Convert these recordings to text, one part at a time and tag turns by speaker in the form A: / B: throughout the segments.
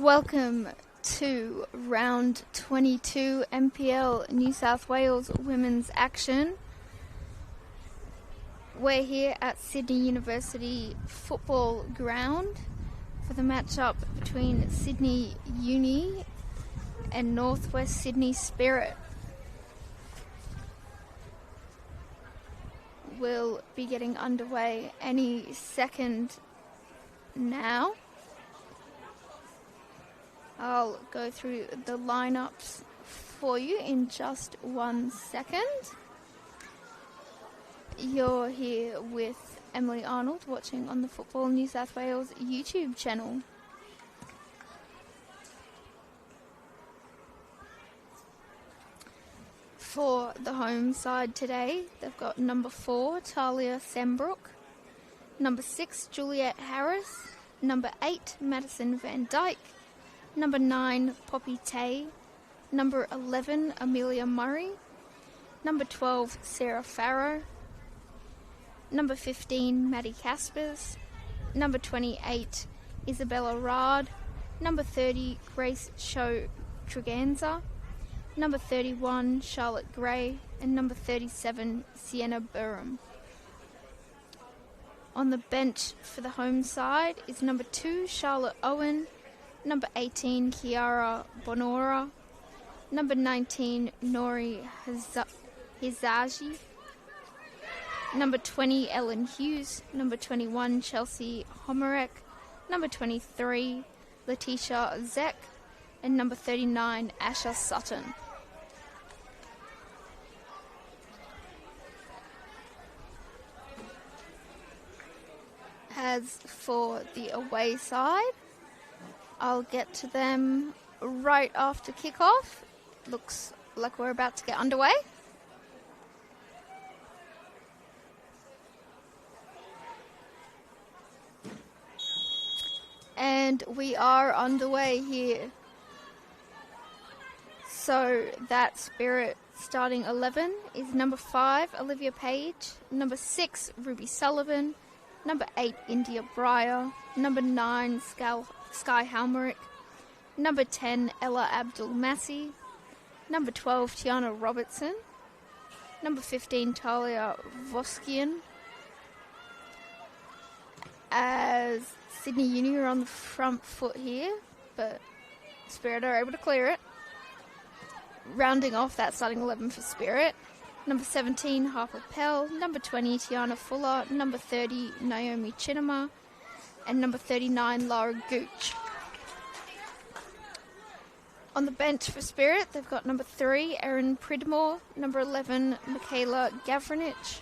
A: Welcome to round 22 NPL New South Wales Women's Action. We're here at Sydney University football ground for the match-up between Sydney Uni and Northwest Sydney Spirit will be getting underway any second now. I'll go through the lineups for you in just 1 second. You're here with Emily Arnold, watching on the Football New South Wales YouTube channel. For the home side today, they've got number 4, Talia Sembrook, number 6, Juliet Harris, number 8, Madison Van Dyke, number 9, Poppy Tay, number 11, Amelia Murray, number 12, Sarah Farrow, number 15, Maddie Caspers, number 28, Isabella Rard, number 30, Grace Show Treganza, number 31, Charlotte Gray, and number 37, Sienna Burham. On the bench for the home side is number 2, Charlotte Owen, number 18, Kiara Bonora, number 19, Nori Hizaji, number 20, Ellen Hughes, number 21, Chelsea Homarek, number 23, Letitia Zek, and number 39, Asha Sutton. As for the away side, I'll get to them right after kickoff. Looks like we're about to get underway. And we are underway here. So that Spirit starting 11 is number 5, Olivia Page, number 6, Ruby Sullivan, number 8, India Breyer, number 9, Sky Halmerick, number 10, Ella Abdul-Massi, number 12, Tiana Robertson, number 15, Talia Voskian. As Sydney Uni are on the front foot here, but Spirit are able to clear it. Rounding off that starting 11 for Spirit, number 17, Harper Pell, number 20, Tiana Fuller, number 30, Naomi Chinema, and number 39, Lara Gooch. On the bench for Spirit, they've got number 3, Erin Pridmore, number 11, Michaela Gavranich,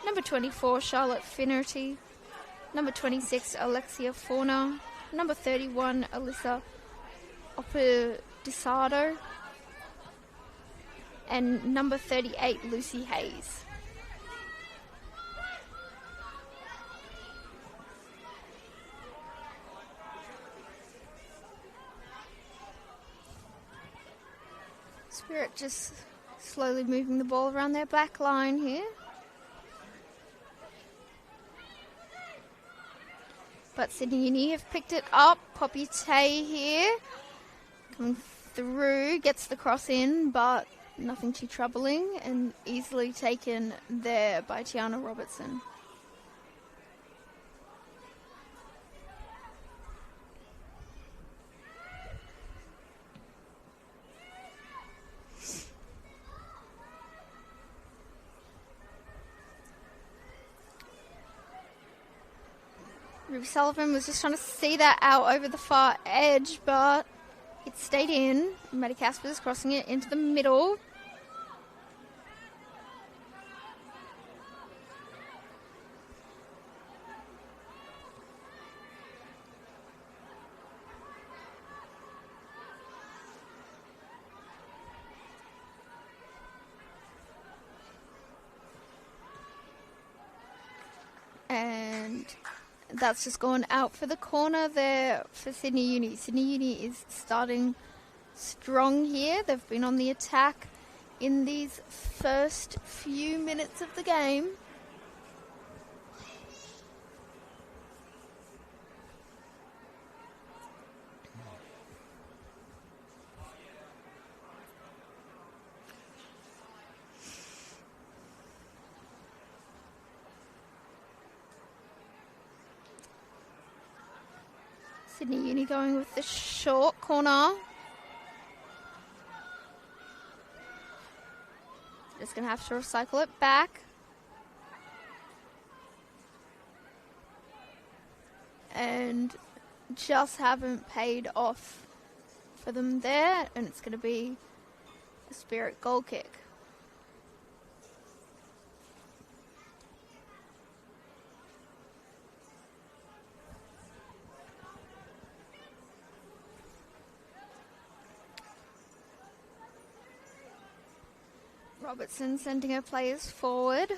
A: number 24, Charlotte Finnerty, number 26, Alexia Fauna, number 31, Alyssa Opedisado, and number 38, Lucy Hayes. Spirit just slowly moving the ball around their back line here. But Sydney Uni have picked it up. Poppy Tay here, coming through, gets the cross in, but nothing too troubling, and easily taken there by Tiana Robertson. Ruby Sullivan was just trying to see that out over the far edge, but it stayed in. Maddie Caspers crossing it into the middle. And that's just gone out for the corner there for Sydney Uni. Sydney Uni is starting strong here. They've been on the attack in these first few minutes of the game. Sydney Uni going with the short corner. Just going to have to recycle it back. And just haven't paid off for them there. And it's going to be a Spirit goal kick. Robertson sending her players forward.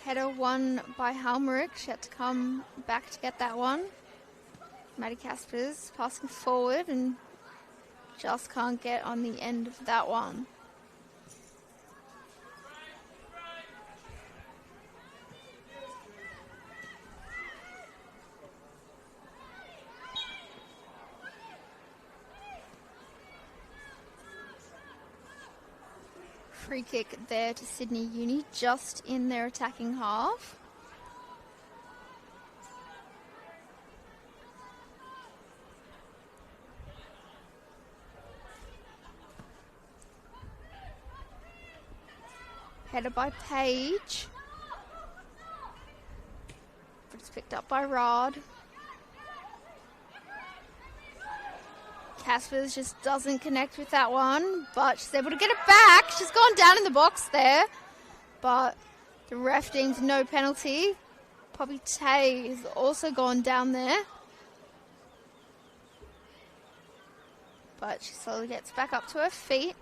A: Header won by Halmerick. She had to come back to get that one. Maddie Caspers passing forward and just can't get on the end of that one. Free kick there to Sydney Uni, just in their attacking half. Header by Page. But it's picked up by Rod. Caspers just doesn't connect with that one, but she's able to get it back. She's gone down in the box there, but the ref deems no penalty. Poppy Tay has also gone down there, but she slowly gets back up to her feet.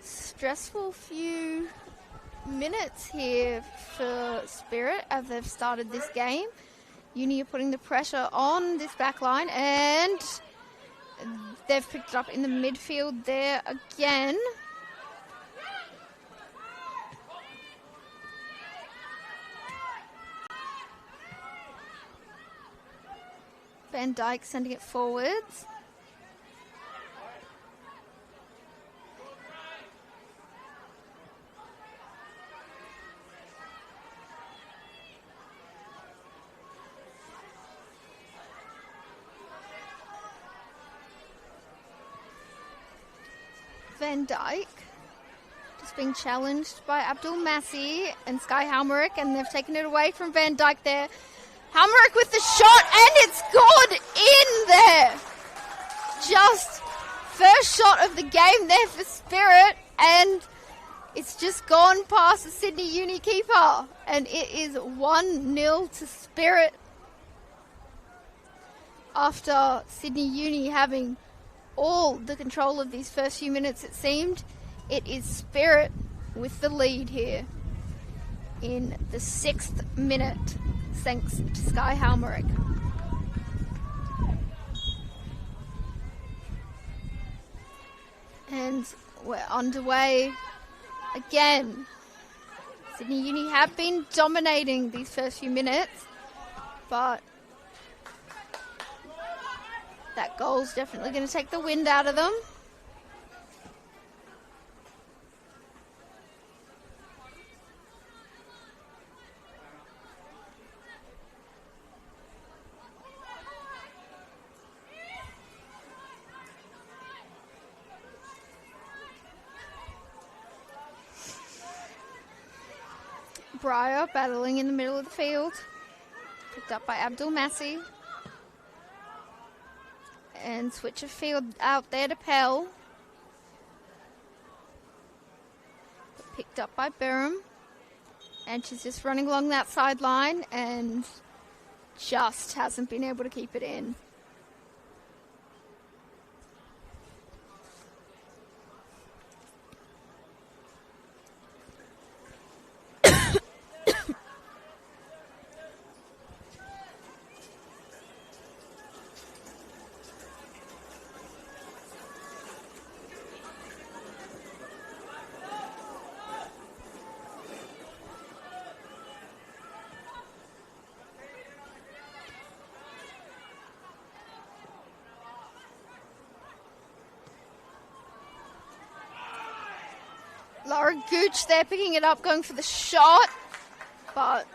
A: Stressful few minutes here for Spirit as they've started this game. Uni are putting the pressure on this back line, and they've picked it up in the midfield there again. Van Dijk sending it forwards. Van Dijk just being challenged by Abdul Massi and Sky Halmerick, and they've taken it away from Van Dijk there. Halmerick with the shot, and it's good in there. Just first shot of the game there for Spirit, and it's just gone past the Sydney Uni keeper, and it is 1-0 to Spirit after Sydney Uni having all the control of these first few minutes. It seemed it is Spirit with the lead here in the 6th minute, thanks to Sky Halmerick. And we're underway again. Sydney Uni have been dominating these first few minutes, but that goal's definitely going to take the wind out of them. Breyer battling in the middle of the field. Picked up by Abdul Massi. And switch of field out there to Pell. Picked up by Burham. And she's just running along that sideline and just hasn't been able to keep it in. Laura Gooch there picking it up, going for the shot, but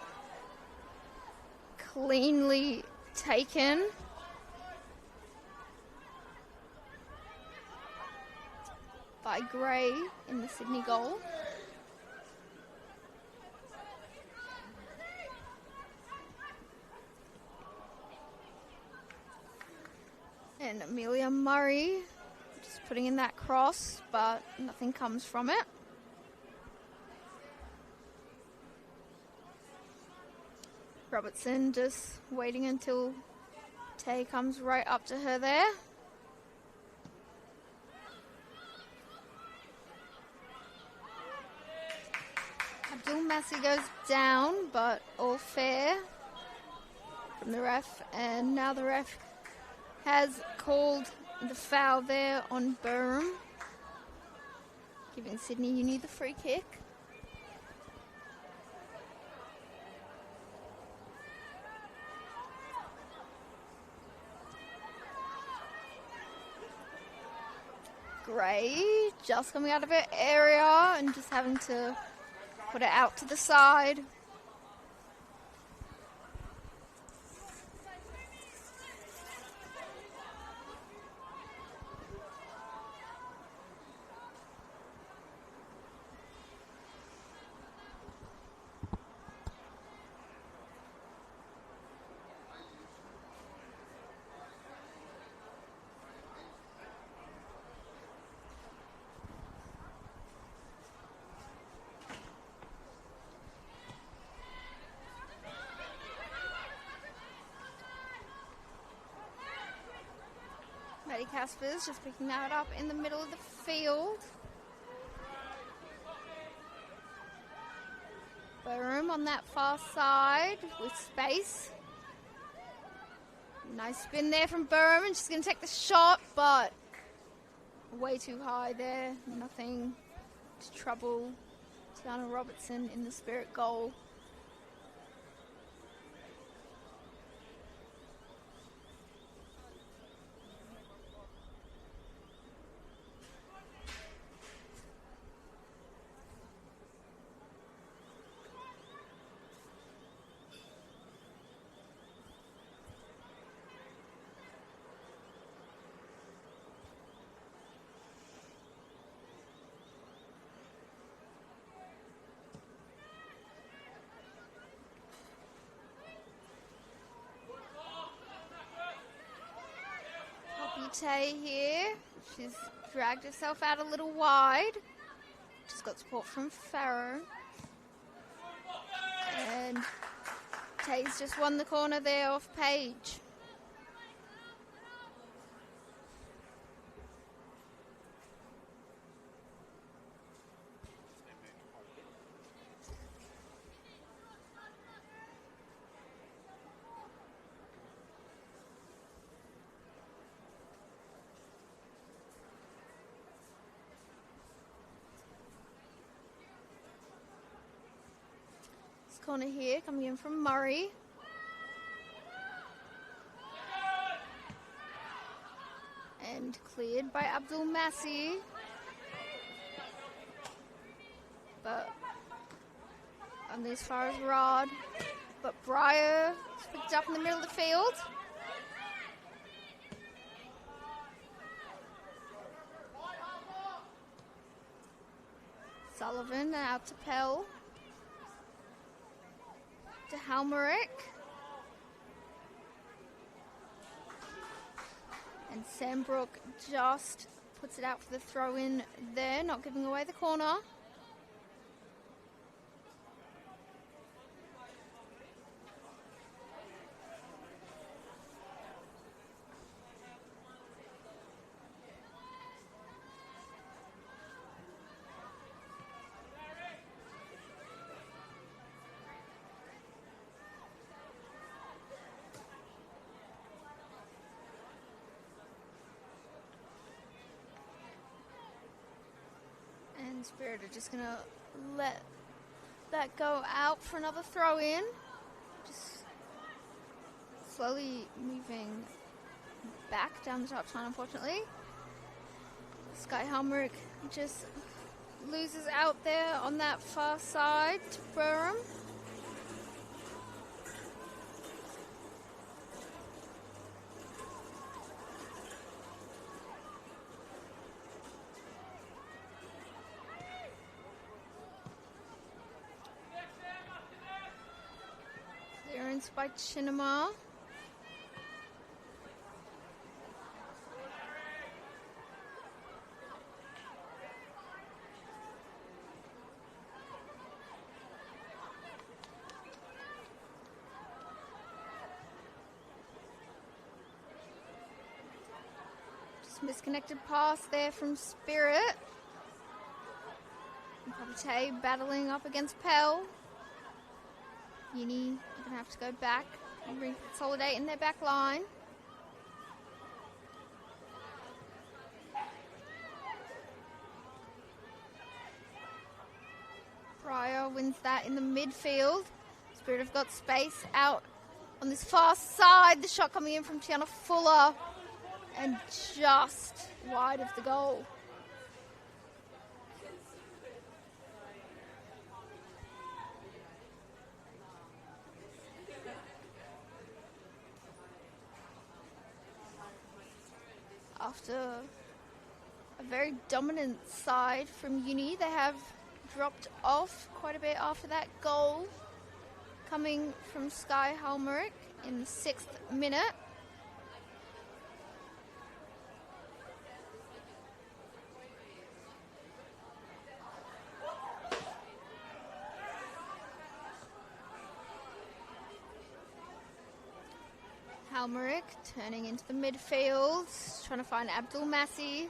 A: cleanly taken. By Gray in the Sydney goal. And Amelia Murray just putting in that cross, but nothing comes from it. Robertson just waiting until Tay comes right up to her there. Abdul Massi goes down, but all fair from the ref. And now the ref has called the foul there on Burham, giving Sydney Uni the free kick. Gray just coming out of her area and just having to put it out to the side. Maddie Caspers just picking that up in the middle of the field. Burham on that far side with space. Nice spin there from Burham, and she's going to take the shot, but way too high there. Nothing to trouble Tiana Robertson in the Spirit goal. Tay here, she's dragged herself out a little wide, just got support from Farrow, and Tay's just won the corner there off Page. Corner here coming in from Murray. And cleared by Abdul Massi. But only as far as Rod. But Breyer picked up in the middle of the field. Sullivan out to Pell. To Halmerick. And Sambrook just puts it out for the throw in there, not giving away the corner. Spirit are just going to let that go out for another throw in. Just slowly moving back down the top line, unfortunately. Sky Helmerick just loses out there on that far side to Burham. points by Chinema. Just misconnected pass there from Spirit. Papate battling up against Pell. Uni are going to have to go back and consolidate in their back line. Pryor wins that in the midfield. Spirit have got space out on this far side. The shot coming in from Tiana Fuller and just wide of the goal. After a very dominant side from Uni, they have dropped off quite a bit after that goal coming from Sky Halmerick in the 6th minute. Halmerick turning into the midfield, trying to find Abdul Massi.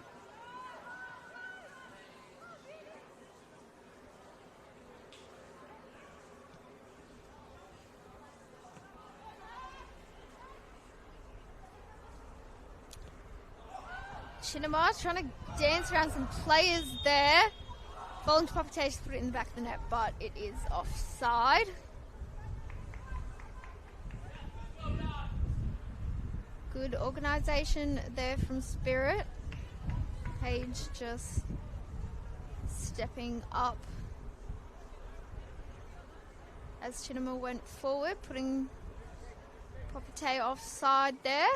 A: Chinema trying to dance around some players there. Falling to Papate to put it in the back of the net, but it is offside. Good organisation there from Spirit. Page just stepping up as Chinema went forward, putting Papate offside there.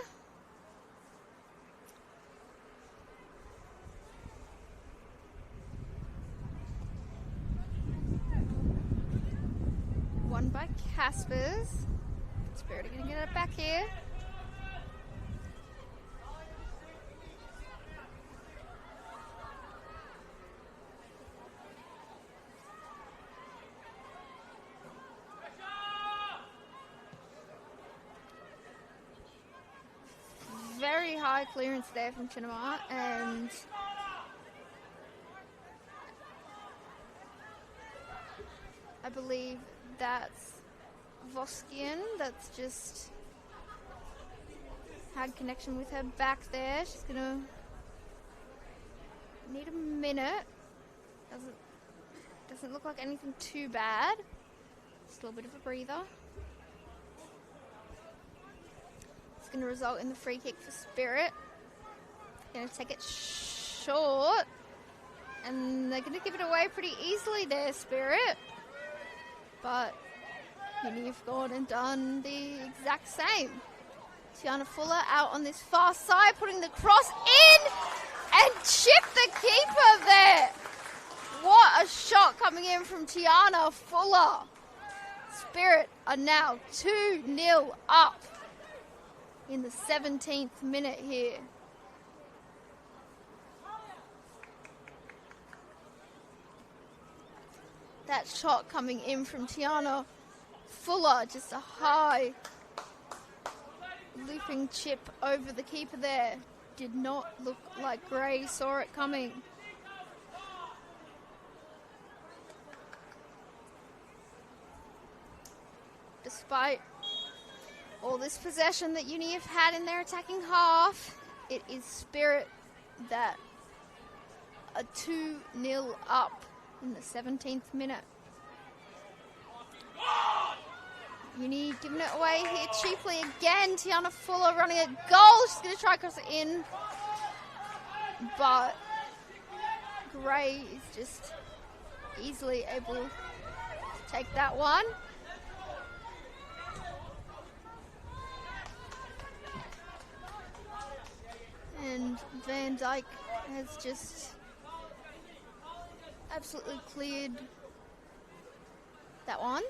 A: Won by Caspers. Spirit are going to get it back here. Very high clearance there from Chinema, and I believe that's Voskian that's just had connection with her back there. She's gonna need a minute. Doesn't look like anything too bad. Just a little bit of a breather. It's going to result in the free kick for Spirit. Going to take it short. And they're going to give it away pretty easily there, Spirit. But Uni have gone and done the exact same. Tiana Fuller out on this far side, putting the cross in and chipped the keeper there. What a shot coming in from Tiana Fuller. Spirit are now 2-0 up in the 17th minute here. That shot coming in from Tiana Fuller, just a high looping chip over the keeper there. Did not look like Gray saw it coming. Despite all this possession that Uni have had in their attacking half, it is Spirit that are 2-0 up in the 17th minute. Uni giving it away here cheaply again. Tiana Fuller running a goal. She's going to try cross it in. But Gray is just easily able to take that one. And Van Dyke has just absolutely cleared that one.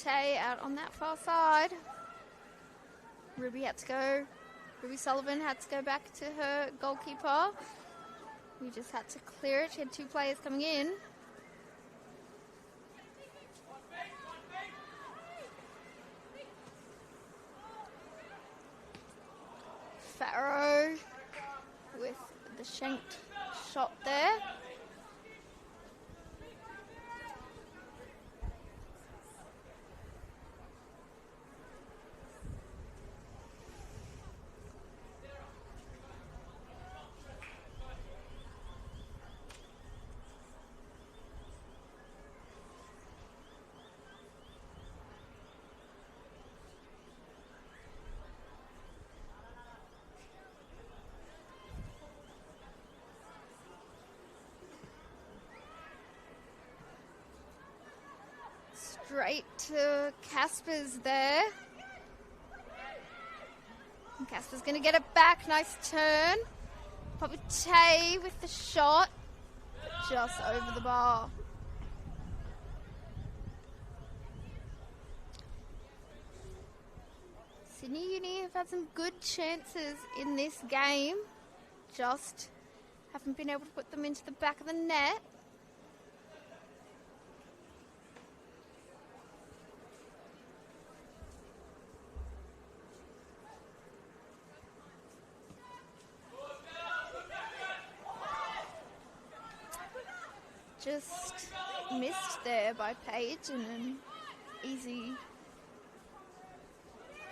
A: Tay out on that far side. Ruby had to go. Ruby Sullivan had to go back to her goalkeeper. We just had to clear it. She had two players coming in. Farrow with the shanked shot there. Straight to Casper's there. And Casper's going to get it back. Nice turn. Tay with the shot. Just over the bar. Sydney Uni have had some good chances in this game. Just haven't been able to put them into the back of the net. Just missed there by Paige, and an easy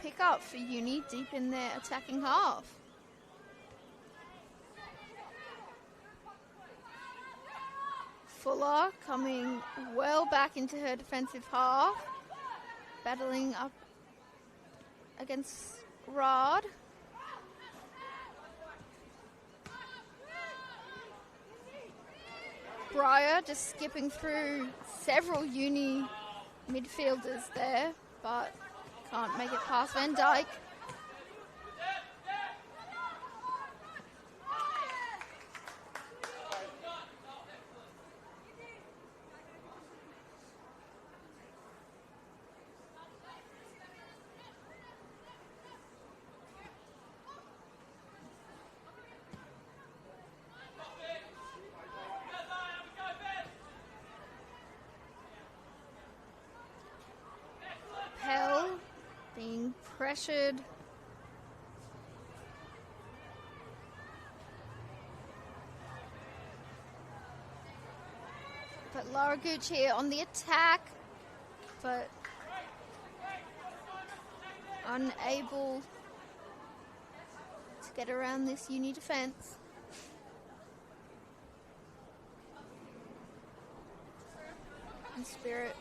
A: pick up for Uni deep in their attacking half. Fuller coming well back into her defensive half, battling up against Rod. Breyer just skipping through several Uni midfielders there, but can't make it past Van Dyke. Being pressured. But Laura Gooch here on the attack, but unable to get around this Uni defence. And Spirit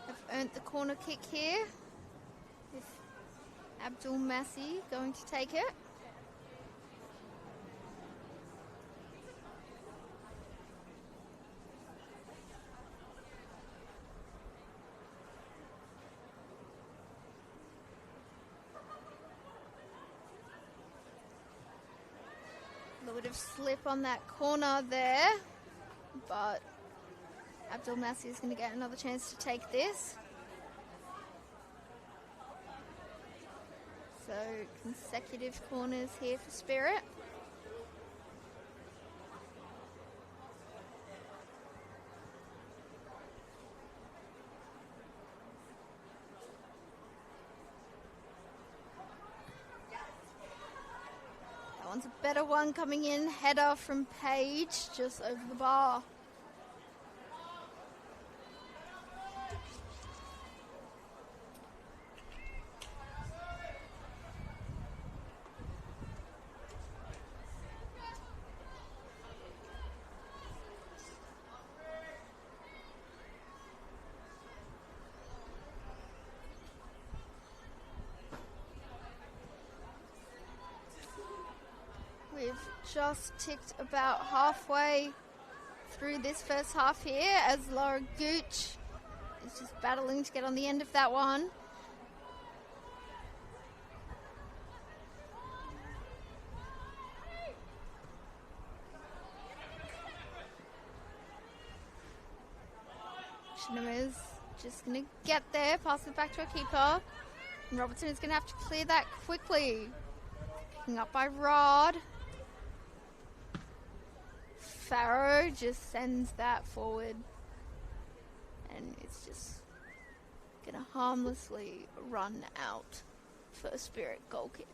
A: have earned the corner kick here, with Abdul Massi going to take it. A little bit of slip on that corner there, but Abdul Massi is going to get another chance to take this. So consecutive corners here for Spirit. That one's a better one coming in. Header from Paige, just over the bar. We've just ticked about halfway through this first half here as Laura Gooch is just battling to get on the end of that one. Chinamez just going to get there, pass it back to a keeper. And Robertson is going to have to clear that quickly. Picking up by Rod. Farrow just sends that forward. And it's just going to harmlessly run out for a Spirit goal kick.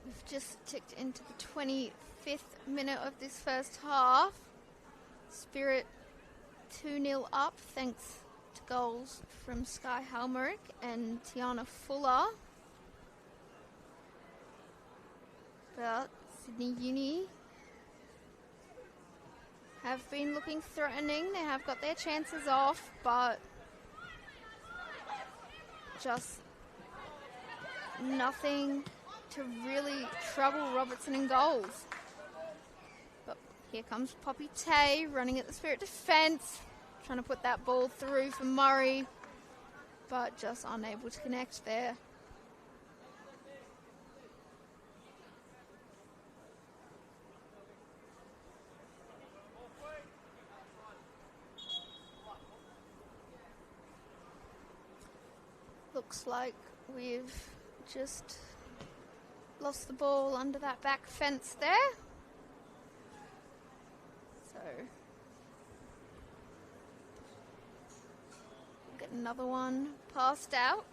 A: We've just ticked into the 25th minute of this first half. Spirit 2-0 up thanks to goals from Sky Halmerick and Tiana Fuller. But Sydney Uni have been looking threatening. They have got their chances off, but just nothing to really trouble Robertson in goals. But here comes Poppy Tay running at the Spirit defence, trying to put that ball through for Murray, but just unable to connect there. Looks like we've just lost the ball under that back fence there. So we'll get another one passed out.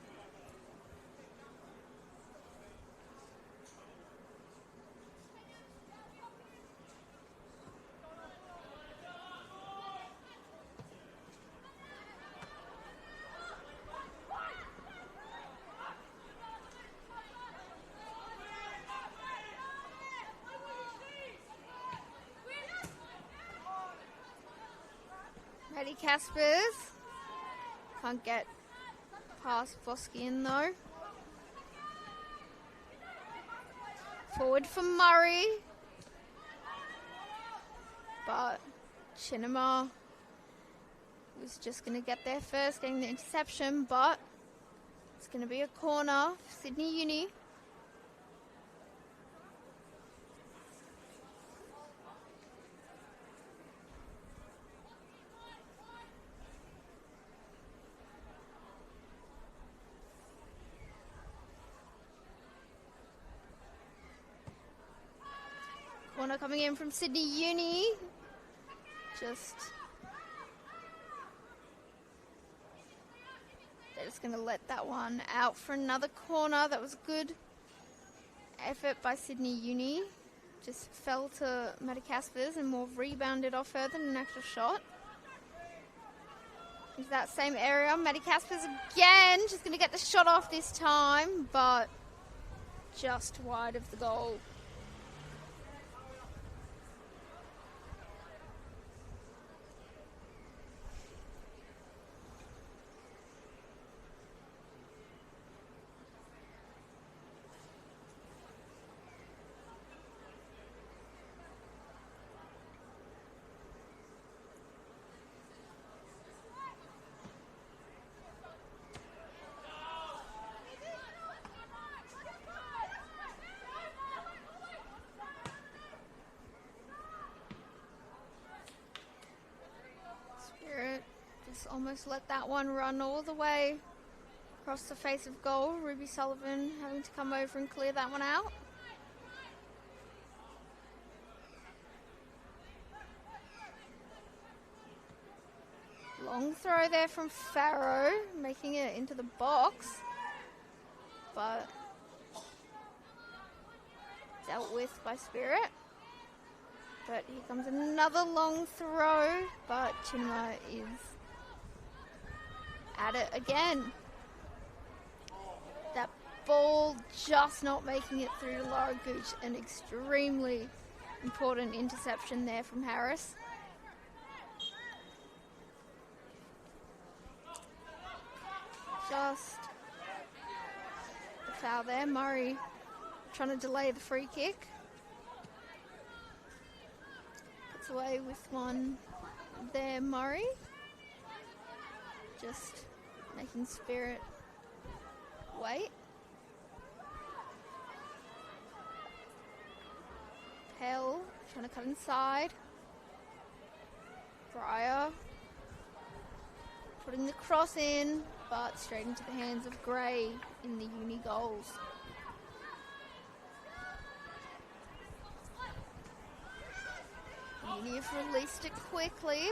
A: Maddie Caspers can't get past Voskian though. Forward for Murray, but Chinema was just going to get there first, getting the interception, but it's going to be a corner for Sydney Uni. Corner coming in from Sydney Uni. They're just going to let that one out for another corner. That was a good effort by Sydney Uni. Just fell to Maddie Caspers and more rebounded off her than an actual shot. Into that same area. Maddie Caspers again. She's going to get the shot off this time, but just wide of the goal. Almost let that one run all the way across the face of goal. Ruby Sullivan having to come over and clear that one out. Long throw there from Farrow, making it into the box, but dealt with by Spirit. But here comes another long throw, but Chinema is at it again. That ball just not making it through to Laura Gooch. An extremely important interception there from Harris. Just the foul there. Murray trying to delay the free kick. Puts away with one there, Murray. Just making Spirit wait. Pell trying to cut inside. Briar putting the cross in, but straight into the hands of Gray in the uni goals. Uni have released it quickly.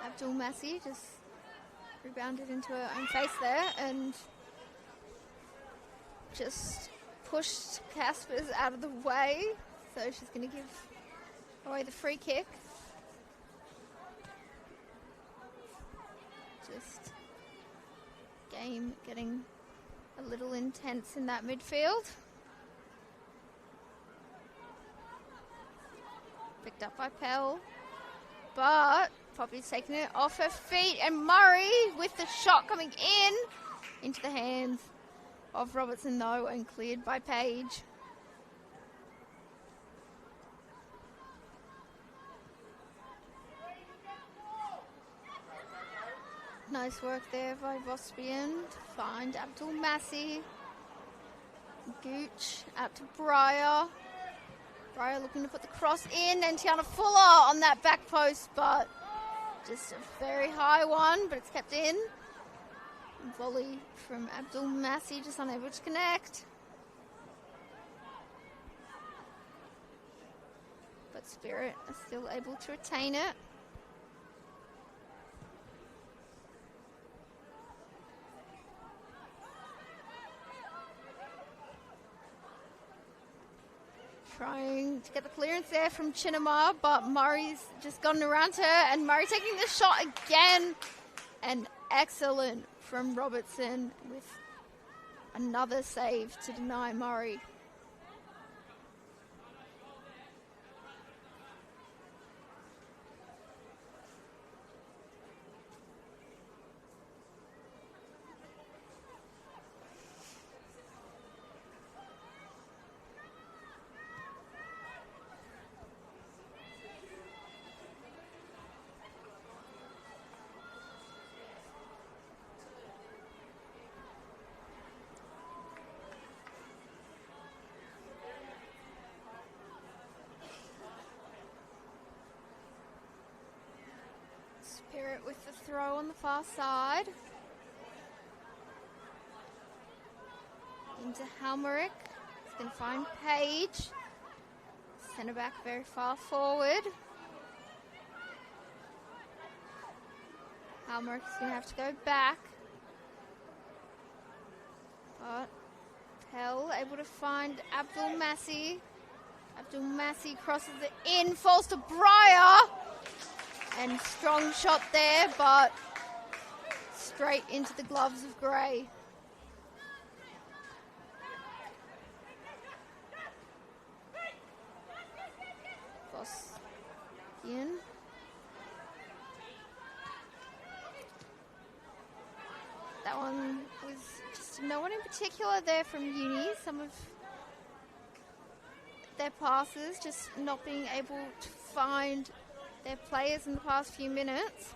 A: Abdul Massi just rebounded into her own face there and just pushed Caspers out of the way. So she's going to give away the free kick. Just game getting a little intense in that midfield. Picked up by Pell, but Poppy's taking it off her feet, and Murray with the shot coming in into the hands of Robertson though, and cleared by Page. Nice work there by Vospian to find Abdul Massi. Gooch out to Briar. Briar looking to put the cross in, and Tiana Fuller on that back post, but just a very high one, but it's kept in. Volley from Abdul Massi, just unable to connect. But Spirit are still able to retain it. Trying to get the clearance there from Chinema, but Murray's just gotten around her, and Murray taking the shot again. And excellent from Robertson with another save to deny Murray. Spirit with the throw on the far side. Into Halmerick. He's going to find Page. Centre back very far forward. Halmerick's going to have to go back. But Pell able to find Abdul Massi. Abdul Massi crosses it in, falls to Briar. And strong shot there, but straight into the gloves of Gray. Vospian. That one was just no one in particular there from Uni. Some of their passes just not being able to find their players in the past few minutes.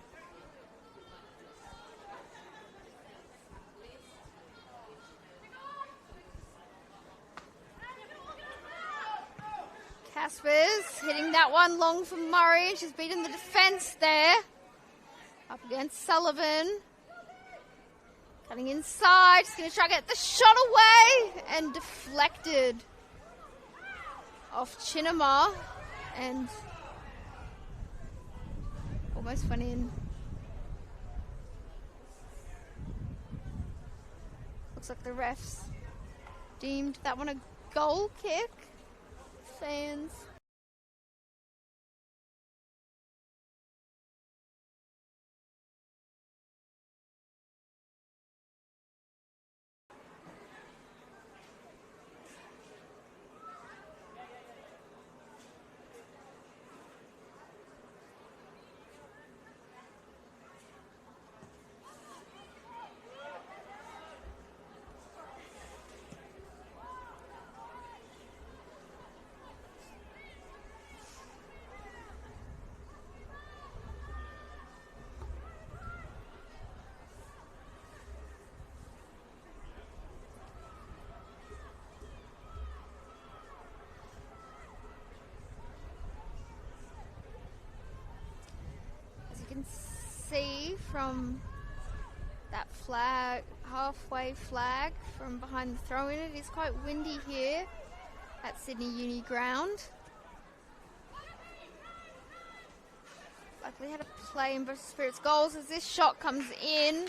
A: Caspers hitting that one long from Murray. She's beaten the defence there. Up against Sullivan. Cutting inside. She's going to try to get the shot away. And deflected off Chinema. And almost went in. Looks like the refs deemed that one a goal kick. Fans. can see from that flag, halfway flag from behind the throw-in, it is quite windy here at Sydney Uni ground. Luckily had a play in both Spirits goals as this shot comes in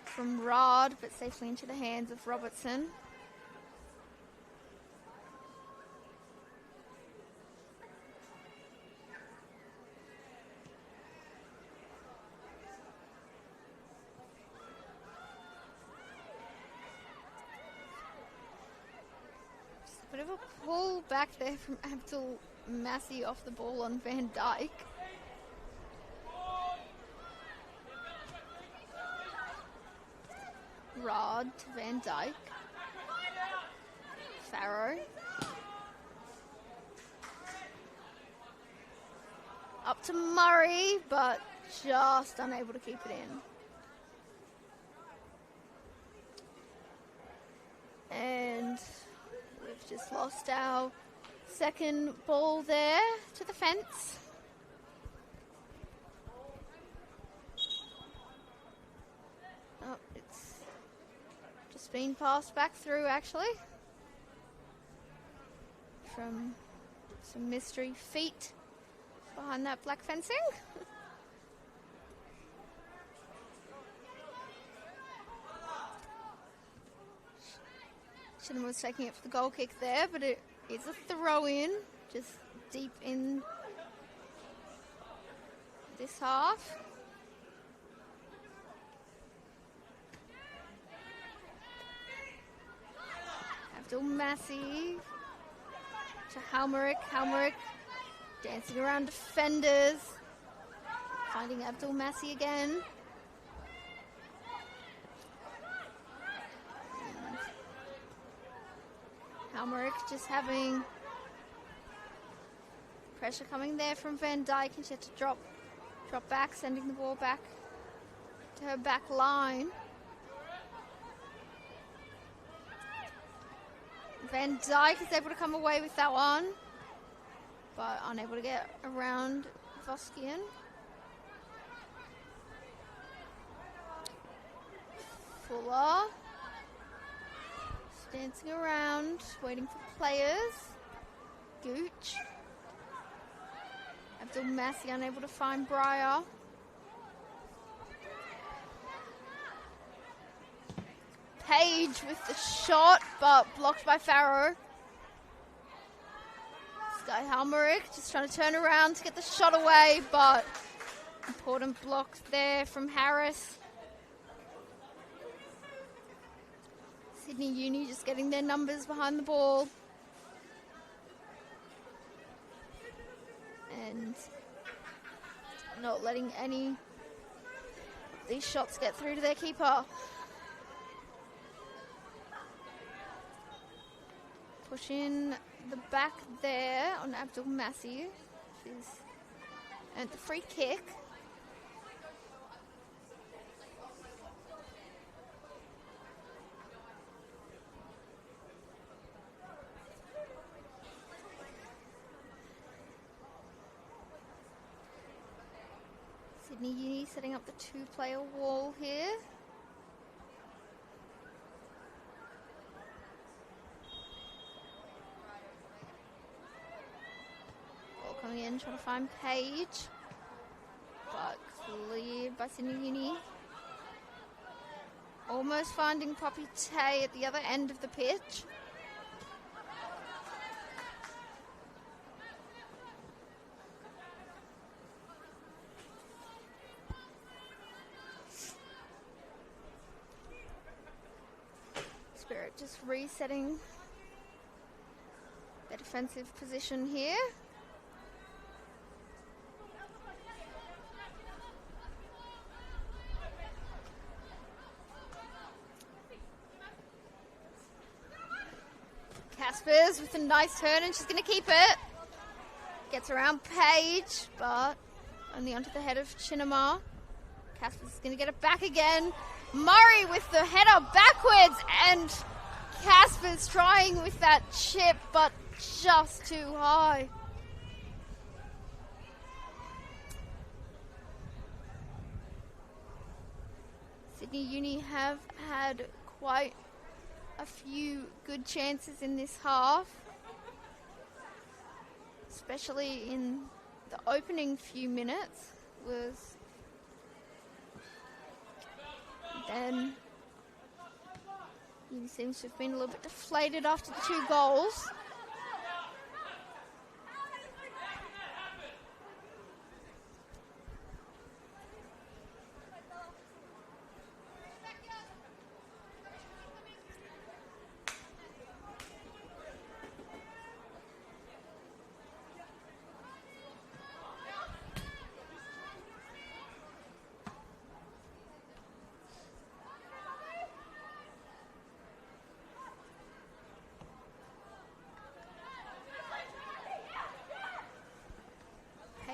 A: from Rod, but safely into the hands of Robertson. Bit of a pull back there from Abdul Massey off the ball on Van Dyke. Rod to Van Dyke. Farrow. Up to Murray, but just unable to keep it in. And we've just lost our second ball there to the fence. Oh, it's just been passed back through actually from some mystery feet behind that black fencing. Shinham was taking it for the goal kick there, but it is a throw-in, just deep in this half. Abdul Massey to Halmerick. Halmerick dancing around defenders, finding Abdul Massey again. Halmerick just having pressure coming there from Van Dyke, and she had to drop back, sending the ball back to her back line. Van Dyke is able to come away with that one, but unable to get around Voskian. Fuller dancing around, waiting for players. Gooch. Abdul Massey unable to find Breyer. Page with the shot, but blocked by Farrow. Sky Halmerick just trying to turn around to get the shot away, but important block there from Harris. Sydney Uni just getting their numbers behind the ball. And not letting any of these shots get through to their keeper. Push in the back there on Abdul Massey. She's earned the free kick. Sydney Uni setting up the two-player wall here. Ball coming in, trying to find Page, but cleared by Sydney Uni. Almost finding Poppy Tay at the other end of the pitch. Spirit just resetting their defensive position here. Caspers with a nice turn, and she's going to keep it. Gets around Page, but only onto the head of Chinamar. Caspers is going to get it back again. Murray with the header backwards, and Caspers trying with that chip, but just too high. Sydney Uni have had quite a few good chances in this half, especially in the opening few minutes. Then Uni seems to have been a little bit deflated after the 2 goals.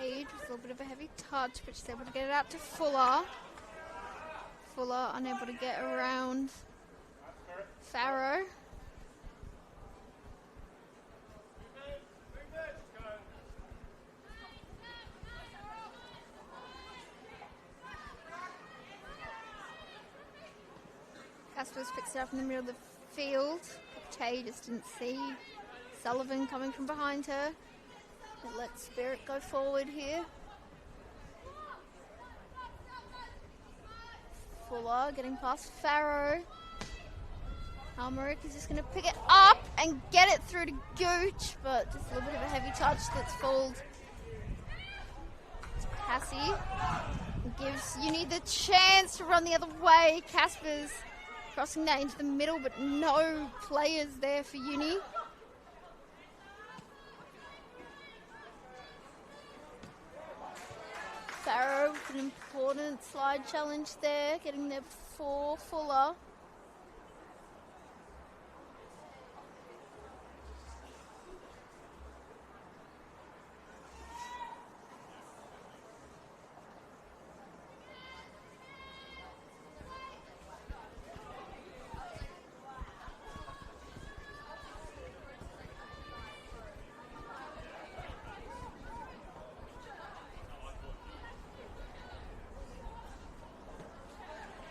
A: With a little bit of a heavy touch, but she's able to get it out to Fuller. Fuller unable to get around Farrow. Caspers picks it up in the middle of the field. Tay just didn't see Sullivan coming from behind her. Let Spirit go forward here. Fuller getting past Farrow. Almeric is just going to pick it up and get it through to Gooch, but just a little bit of a heavy touch that's fouled to Cassie. Gives Uni the chance to run the other way. Casper's crossing that into the middle, but no players there for Uni. Farrow with an important slide challenge there, getting there before Fuller.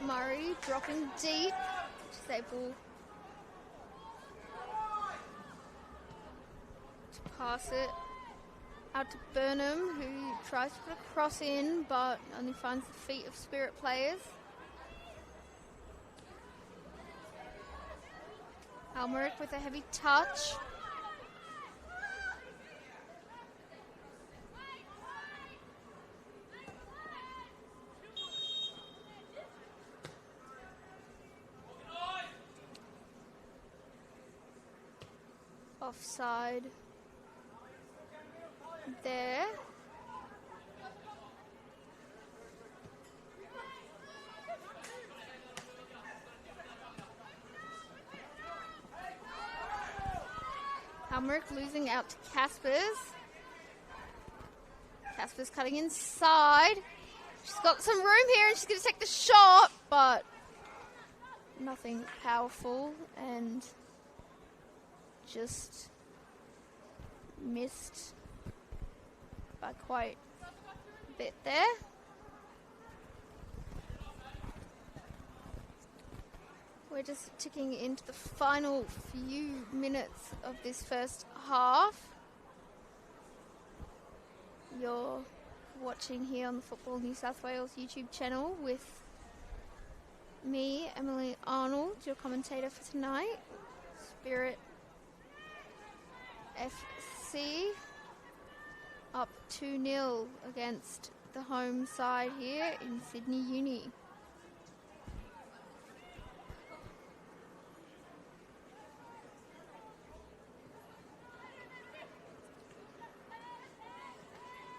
A: Murray dropping deep. She's able to pass it out to Burnham, who tries to put a cross in, but only finds the feet of Spirit players. Almeric with a heavy touch. Offside there. Almeric losing out to Caspers. Caspers cutting inside. She's got some room here and she's going to take the shot, but nothing powerful and just missed by quite a bit there. We're just ticking into the final few minutes of this first half. You're watching here on the Football New South Wales YouTube channel with me, Emily Arnold, your commentator for tonight. Spirit FC up 2-0 against the home side here in Sydney Uni.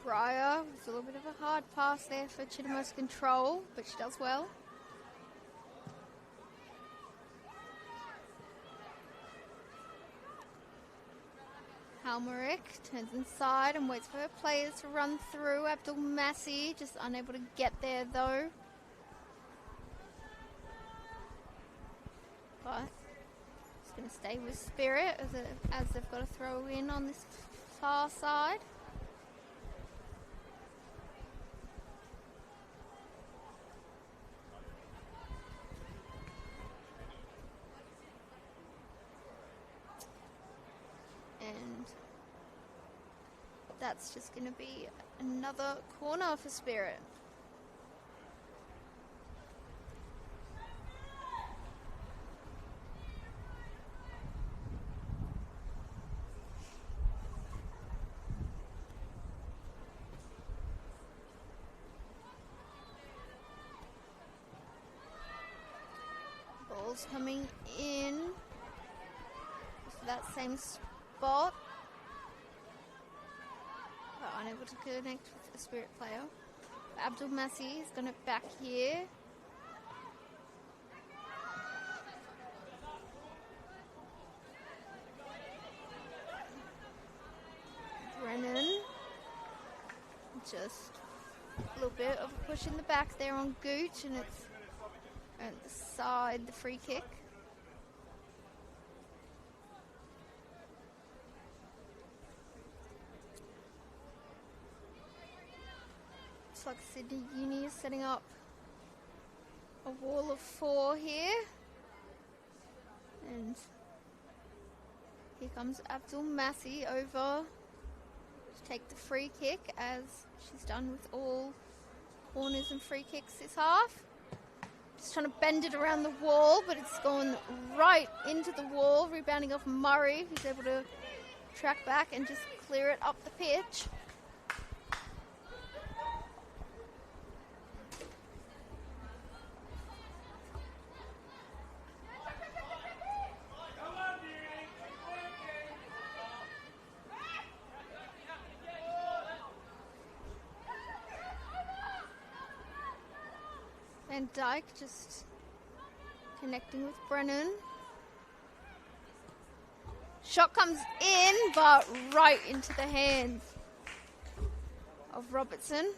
A: Breyer was a little bit of a hard pass there for Chittimer's control, but she does well. Almeric turns inside and waits for her players to run through. Abdul Massi just unable to get there though. But it's going to stay with Spirit as they've got to throw in on this far side. that's just going to be another corner for Spirit. Ball's coming in for that same spot. But unable to connect with a Spirit player. Abdul Massi has got it back here. Brennan. Just a little bit of a push in the back there on Gooch, and it's at the side, the free kick. Looks like Sydney Uni is setting up a wall of 4 here. And here comes Abdul Massi over to take the free kick, as she's done with all corners and free kicks this half. Just trying to bend it around the wall, but it's gone right into the wall, rebounding off Murray, who's able to track back and just clear it up the pitch. Van Dijk just connecting with Brennan. Shot comes in, but right into the hands of Robertson.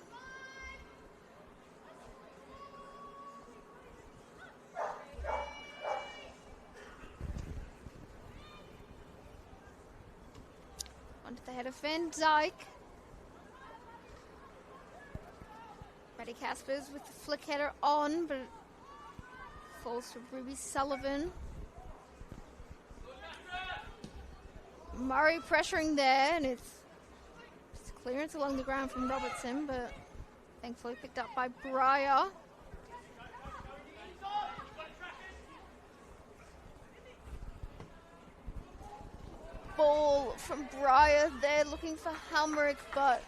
A: Onto the head of Van Dijk. Maddie Caspers with the flick header on, but it falls to Ruby Sullivan. Murray pressuring there, and it's clearance along the ground from Robertson, but thankfully picked up by Breyer. Ball from Breyer there, looking for Helmrich, but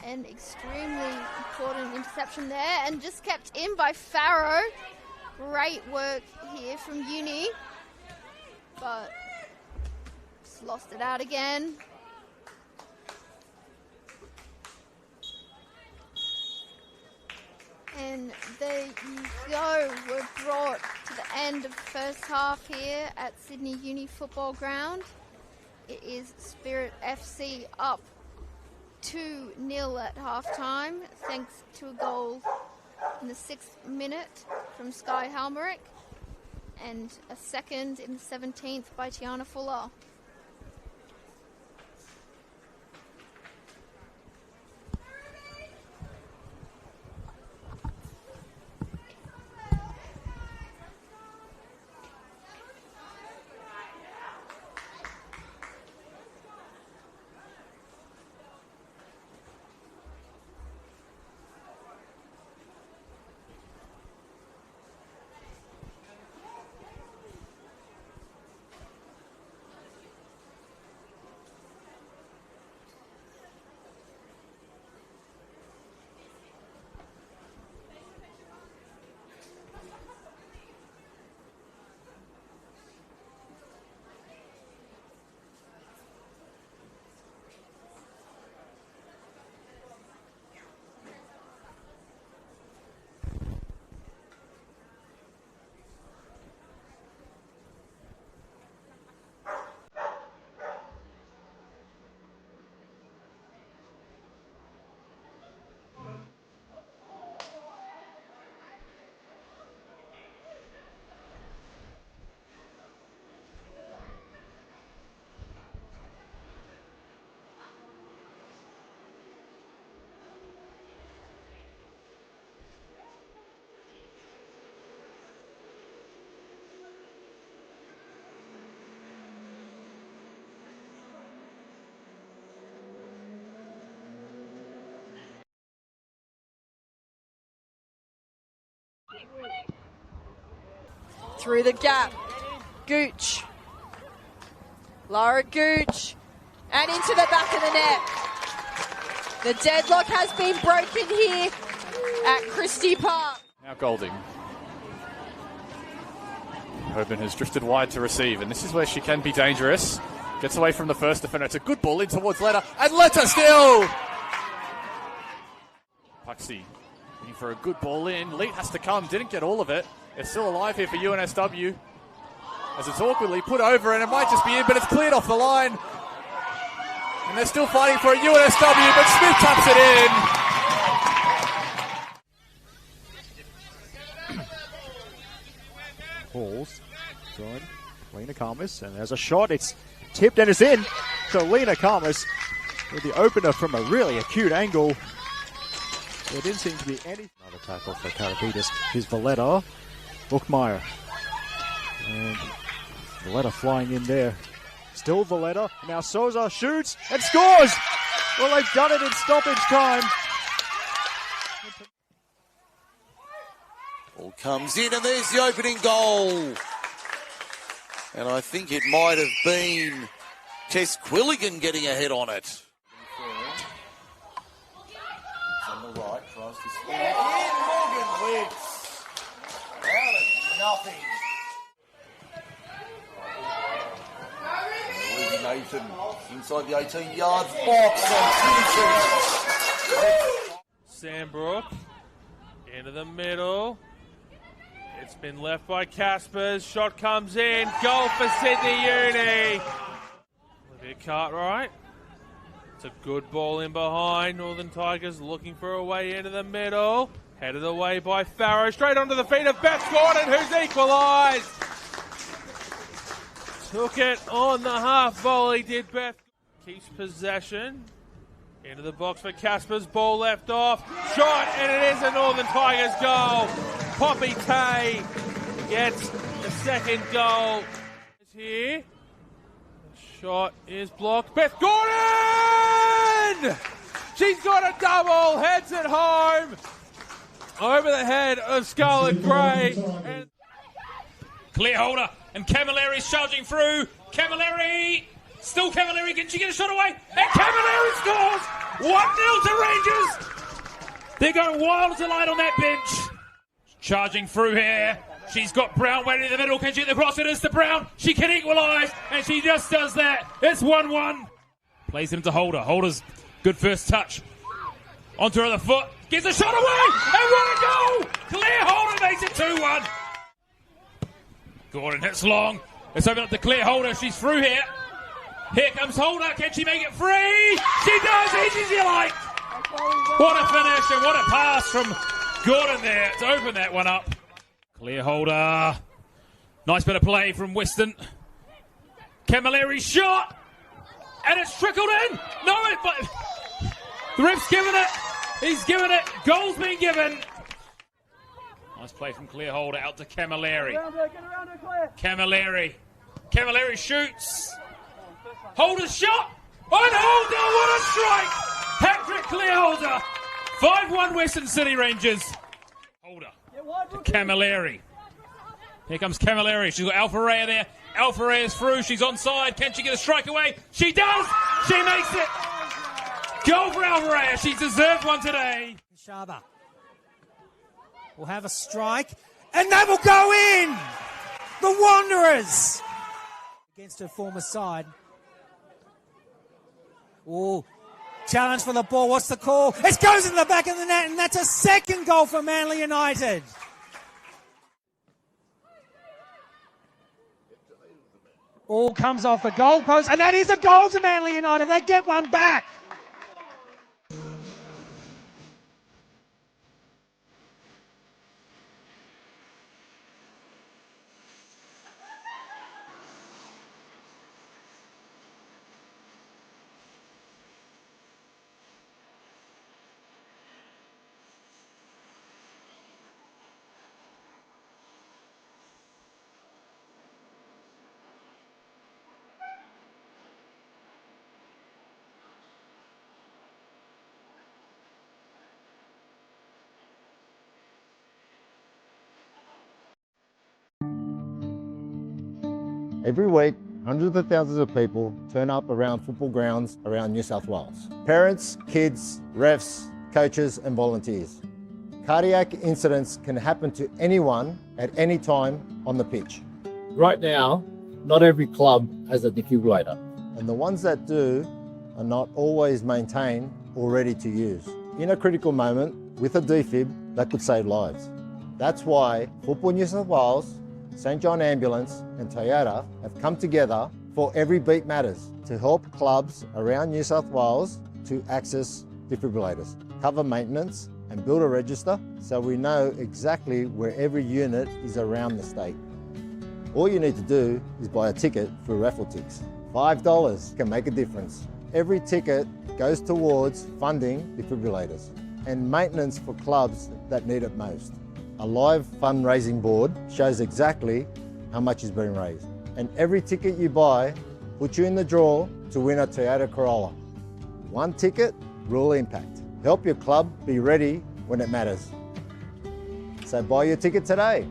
A: an extremely important interception there, and just kept in by Farrow. Great work here from Uni, but just lost it out again. And there you go. We're brought to the end of the first half here at Sydney Uni Football Ground. It is Spirit FC up 2-0 at halftime, thanks to a goal in the 6th minute from Sky Halmerick and a second in the 17th by Tiana Fuller.
B: Through the gap. Gooch. Lara Gooch. And into the back of the net. The deadlock has been broken here at Christie Park.
C: Now Golding. Hoban has drifted wide to receive, and this is where she can be dangerous. Gets away from the first defender. It's a good ball in towards Letta, and Letta still! Puxi looking for a good ball in. Leet has to come, didn't get all of it. It's still alive here for UNSW. As it's awkwardly put over, and it might just be in, but it's cleared off the line. And they're still fighting for a UNSW, but Smith taps it in.
D: Balls. Join Lena Karmas, and there's a shot. It's tipped and it's in. So Lena Karmas with the opener from a really acute angle. There didn't seem to be any. Another tackle for Karapitas. Here's Valletta. Bookmeyer. And Valletta flying in there. Still Valletta. Now Souza shoots and scores! Well, they've done it in stoppage time.
E: Ball comes in, and there's the opening goal. And I think it might have been Tess Quilligan getting ahead on it. It's on the right, tries to spin it in. Morgan Wicks. Out of nothing. Ruby Nathan inside the 18-yard box and
F: Sandbrook into the middle. It's been left by Caspers. Shot comes in. Goal for Sydney Uni. Olivia Cartwright. It's a good ball in behind. Northern Tigers looking for a way into the middle. Headed away by Farrow. Straight onto the feet of Beth Gordon, who's equalised. Took it on the half volley, did Beth. Keeps possession. Into the box for Caspers. Ball left off. Shot, and it is a Northern Tigers goal. Poppy Tay gets the second goal. Here. The shot is blocked. Beth Gordon! She's got a double. Heads it home. Over the head of Scarlett Gray. And
G: clear holder, and Camilleri's charging through. Camilleri, still Camilleri, can she get a shot away? And Camilleri scores! 1-0 to Rangers! They're going wild as a light on that bench. Charging through here. She's got Brown waiting in the middle. Can she get the cross? It is to Brown. She can equalise, and she just does that. It's 1-1. Plays it into Holder. Holder's good first touch. Onto her other foot. Gets a shot away! And what a goal! Claire Holder makes it 2-1. Gordon hits long. It's open up to Claire Holder. She's through here. Here comes Holder. Can she make it free? She does. Easy as you like. What a finish and what a pass from Gordon there to open that one up. Claire Holder. Nice bit of play from Weston. Camilleri shot. And it's trickled in. No, but the ref's given it. He's given it. Goal's been given. Nice play from Claire Holder out to Camilleri. Camilleri. Camilleri shoots. Holder's shot. And Holder, what a strike! Hat-trick Claire Holder. 5-1 Western City Rangers. Holder to Camilleri. Here comes Camilleri. She's got Alpha-Rea there. Alpha-Rea is through. She's onside. Can she get a strike away? She does! She makes it! Goal for Alpha-Rea. She's deserved one today.
H: Shaba will have a strike, and that will go in! The Wanderers! Against her former side. Oh, challenge for the ball. What's the call? It goes in the back of the net, and that's a second goal for Manly United. All comes off the goalpost, and that is a goal to Manly United. They get one back.
I: Every week, hundreds of thousands of people turn up around football grounds around New South Wales. Parents, kids, refs, coaches and volunteers. Cardiac incidents can happen to anyone at any time on the pitch.
J: Right now, not every club has a defibrillator.
I: And the ones that do are not always maintained or ready to use. In a critical moment, with a defib, that could save lives. That's why Football New South Wales, St John Ambulance and Toyota have come together for Every Beat Matters to help clubs around New South Wales to access defibrillators, cover maintenance and build a register so we know exactly where every unit is around the state. All you need to do is buy a ticket through Raffle Ticks. $5 can make a difference. Every ticket goes towards funding defibrillators and maintenance for clubs that need it most. A live fundraising board shows exactly how much is being raised. And every ticket you buy puts you in the draw to win a Toyota Corolla. One ticket, real impact. Help your club be ready when it matters. So buy your ticket today.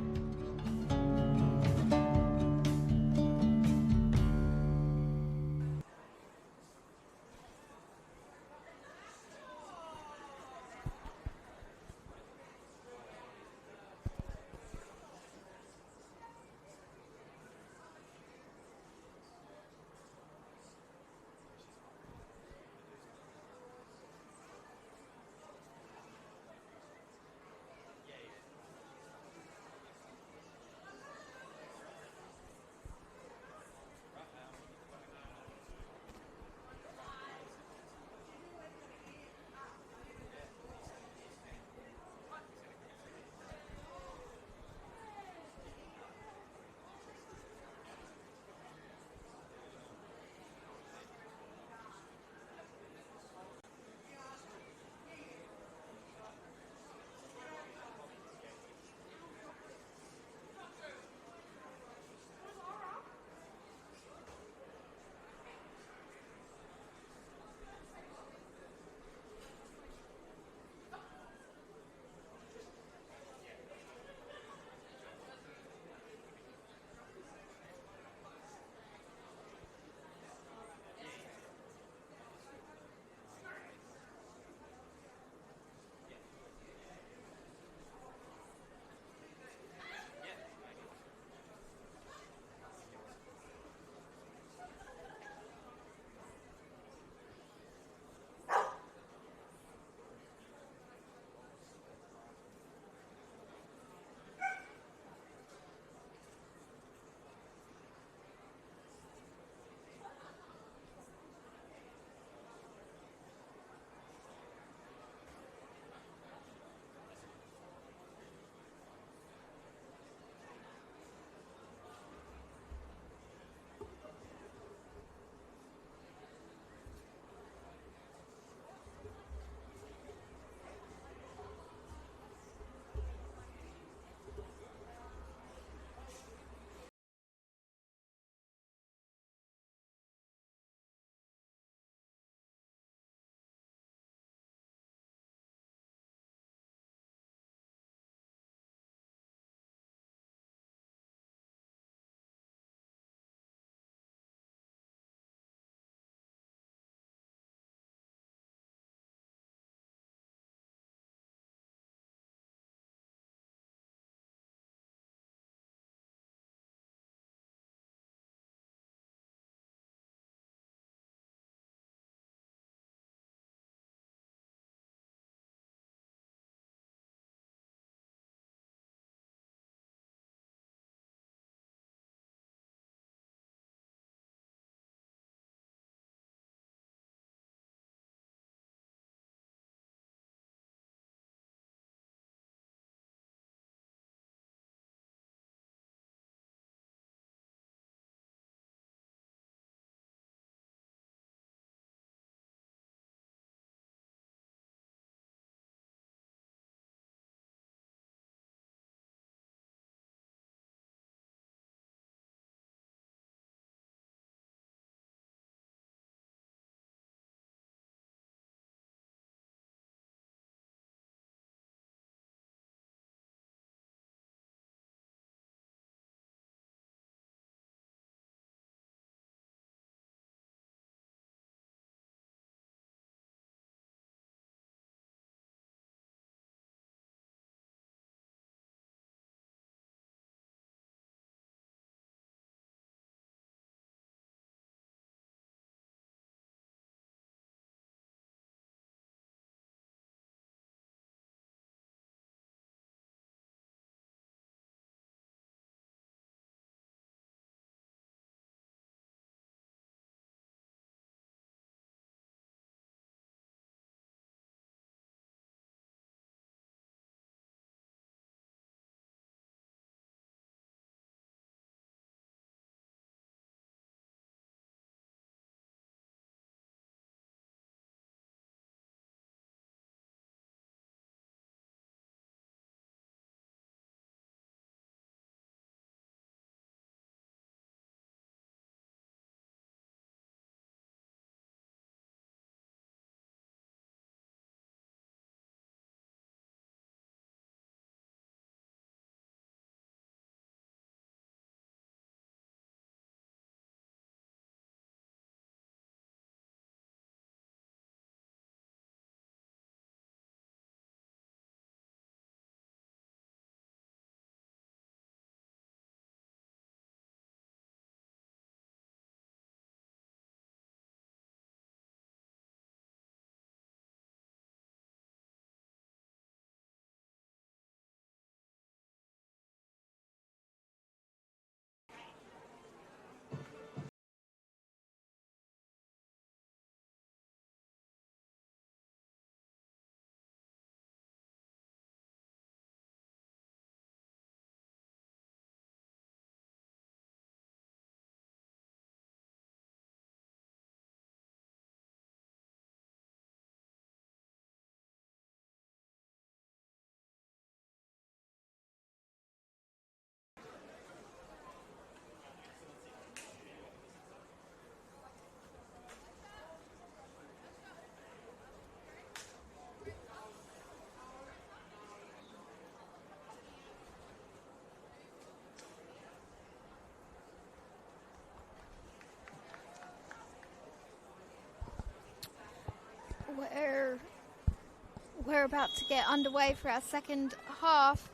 A: We're about to get underway for our second half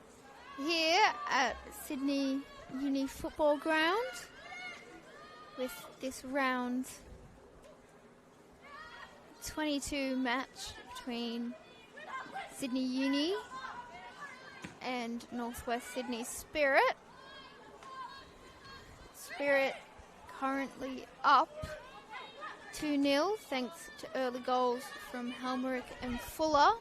A: here at Sydney Uni Football Ground with this round 22 match between Sydney Uni and Northwest Sydney Spirit. Spirit currently up 2-0 thanks to early goals from Helmerick and Fuller.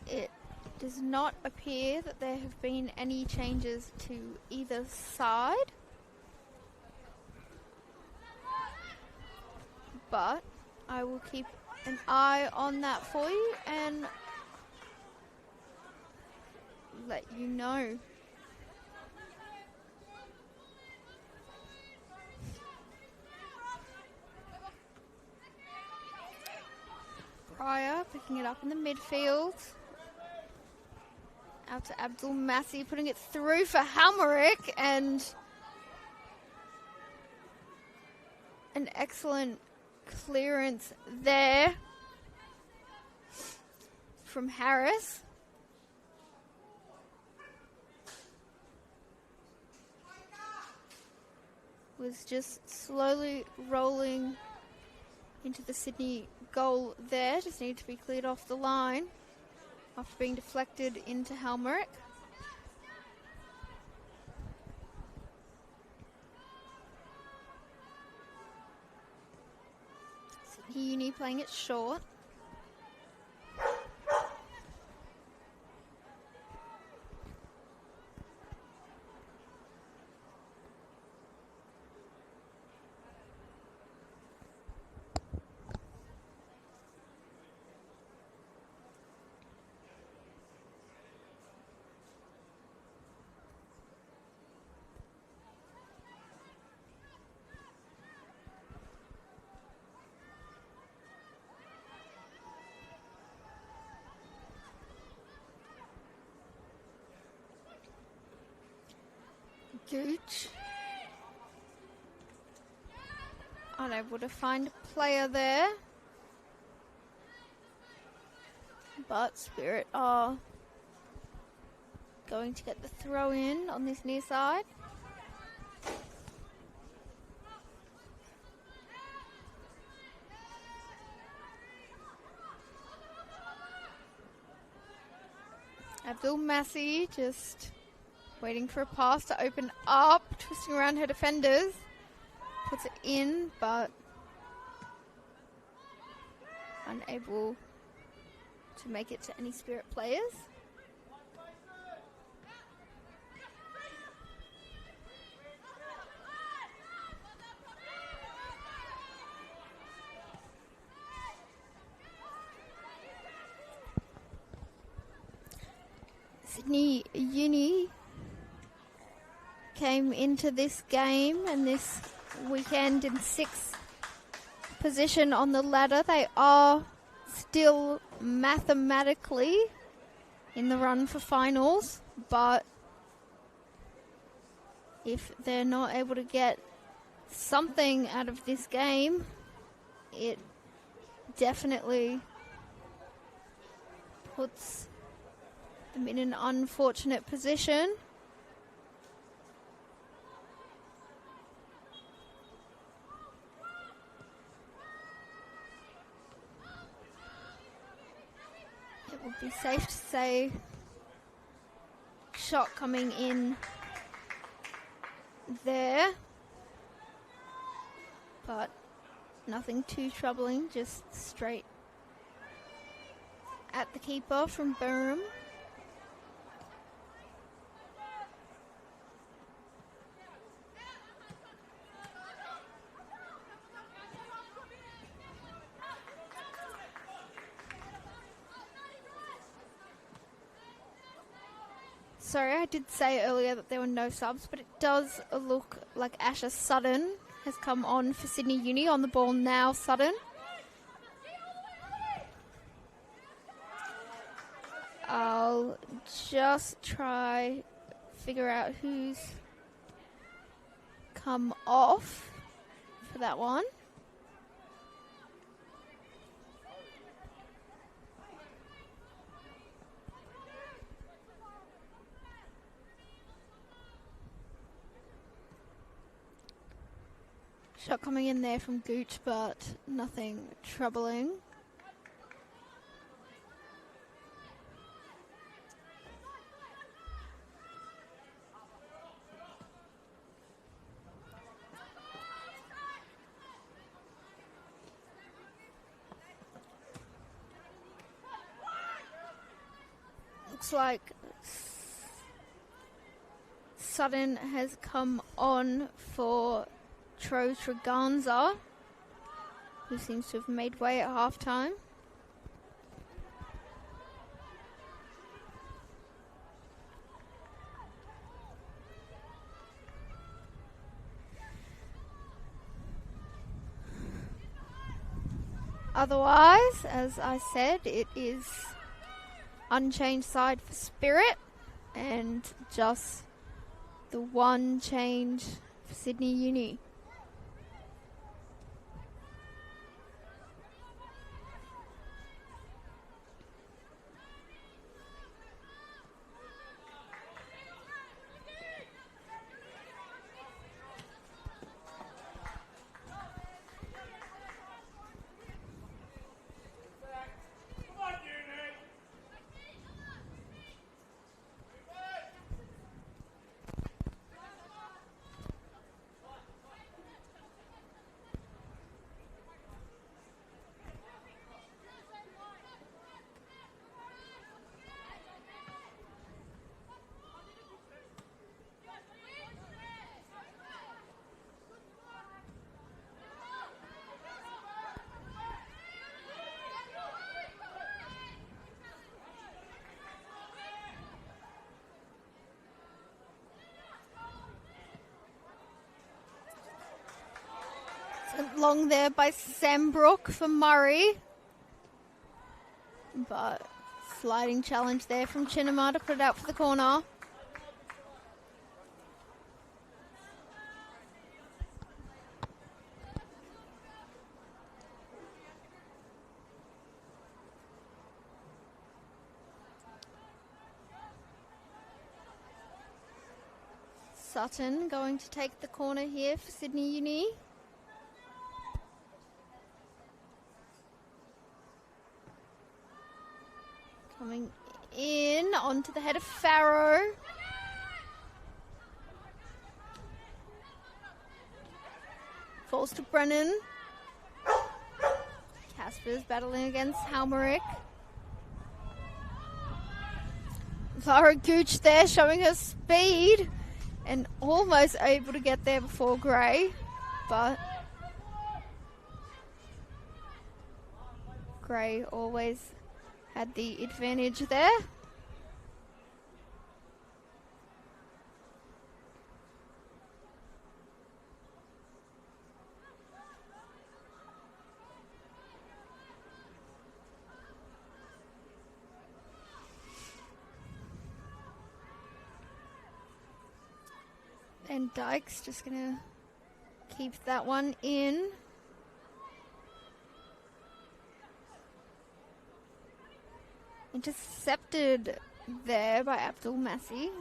A: It does not appear that there have been any changes to either side, but I will keep an eye on that for you and let you know. Pryor picking it up in the midfield. Out to Abdul Massi, putting it through for Helmerick, and an excellent clearance there from Harris. Was just slowly rolling into the Sydney goal there. Just needed to be cleared off the line after being deflected into Helmerick. Sydney Uni playing it short. Gooch. Unable to find a player there. But Spirit are going to get the throw in on this near side. Abdul Massi just waiting for a pass to open up, twisting around her defenders. Puts it in, but unable to make it to any Spirit players. Sydney Uni came into this game and this weekend in 6th position on the ladder. They are still mathematically in the run for finals, but if they're not able to get something out of this game, it definitely puts them in an unfortunate position. It would be safe to say shot coming in there, but nothing too troubling, just straight at the keeper from Burham. Sorry, I did say earlier that there were no subs, but it does look like Asher Sutton has come on for Sydney Uni. On the ball now, Sutton. I'll just try figure out who's come off for that one. Shot coming in there from Gooch, but nothing troubling. Looks like Sutton has come on for Trotraganza, who seems to have made way at halftime. Otherwise, as I said, it is unchanged side for Spirit and just the one change for Sydney Uni. Long there by Sambrook for Murray. But sliding challenge there from Chinema to put it out for the corner. Sutton going to take the corner here for Sydney Uni. Coming in onto the head of Farrow. Falls to Brennan. Casper's battling against Halmerick. Lara Gooch there showing her speed and almost able to get there before Gray, but Gray always had the advantage there. And Dyke's just going to keep that one in. Intercepted there by Abdul Massi.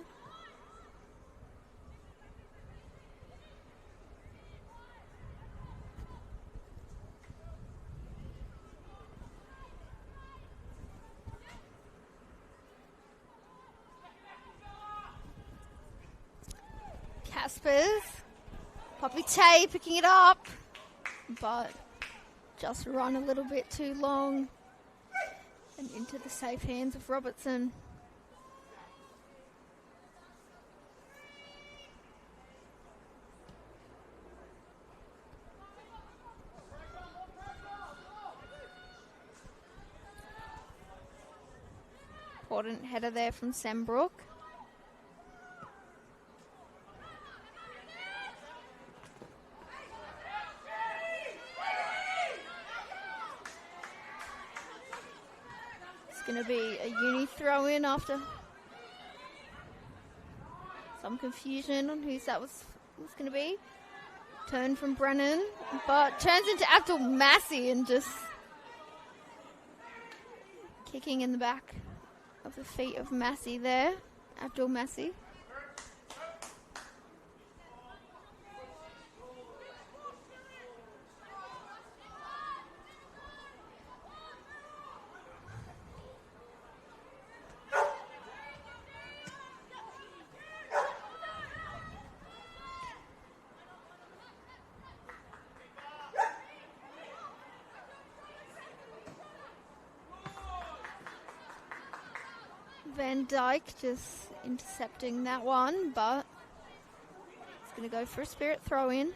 A: Caspers. Poppy Tay picking it up, but just run a little bit too long. And into the safe hands of Robertson. Important header there from Sembrook. Going to be a Uni throw in after some confusion on whose that was going to be. Turn from Brennan, but turns into Abdul Massey and just kicking in the back of the feet of Massey there. Abdul Massey. Van Dyke just intercepting that one, but it's going to go for a Spirit throw-in.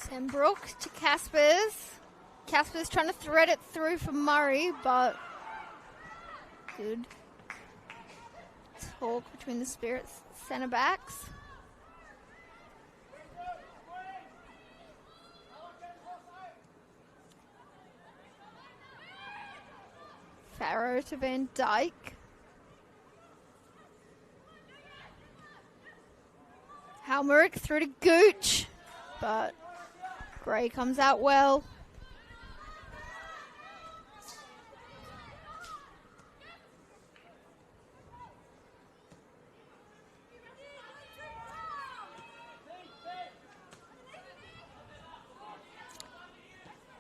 A: Sembrook to Caspers. Caspers trying to thread it through for Murray, but good talk between the Spirits centre backs. Farrow to Van Dyke. Halmerick through to Gooch, but Gray comes out well.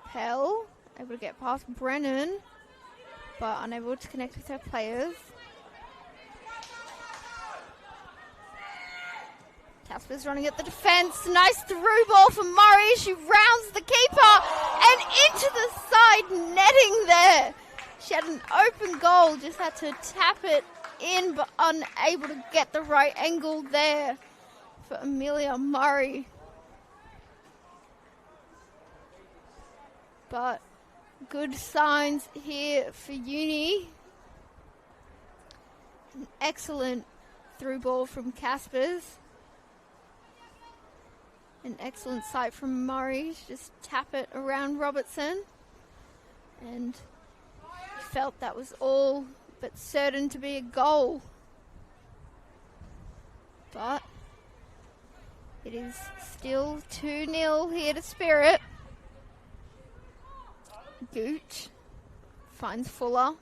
A: Pell able to get past Brennan, but unable to connect with her players. Casper's running at the defence. Nice through ball for Murray. She rounds the keeper and into the side netting there. She had an open goal, just had to tap it in, but unable to get the right angle there for Amelia Murray. But good signs here for Uni. An excellent through ball from Caspers. An excellent sight from Murray to just tap it around Robertson. And felt that was all but certain to be a goal. But it is still 2-0 here to Spirit. Gooch finds Fuller.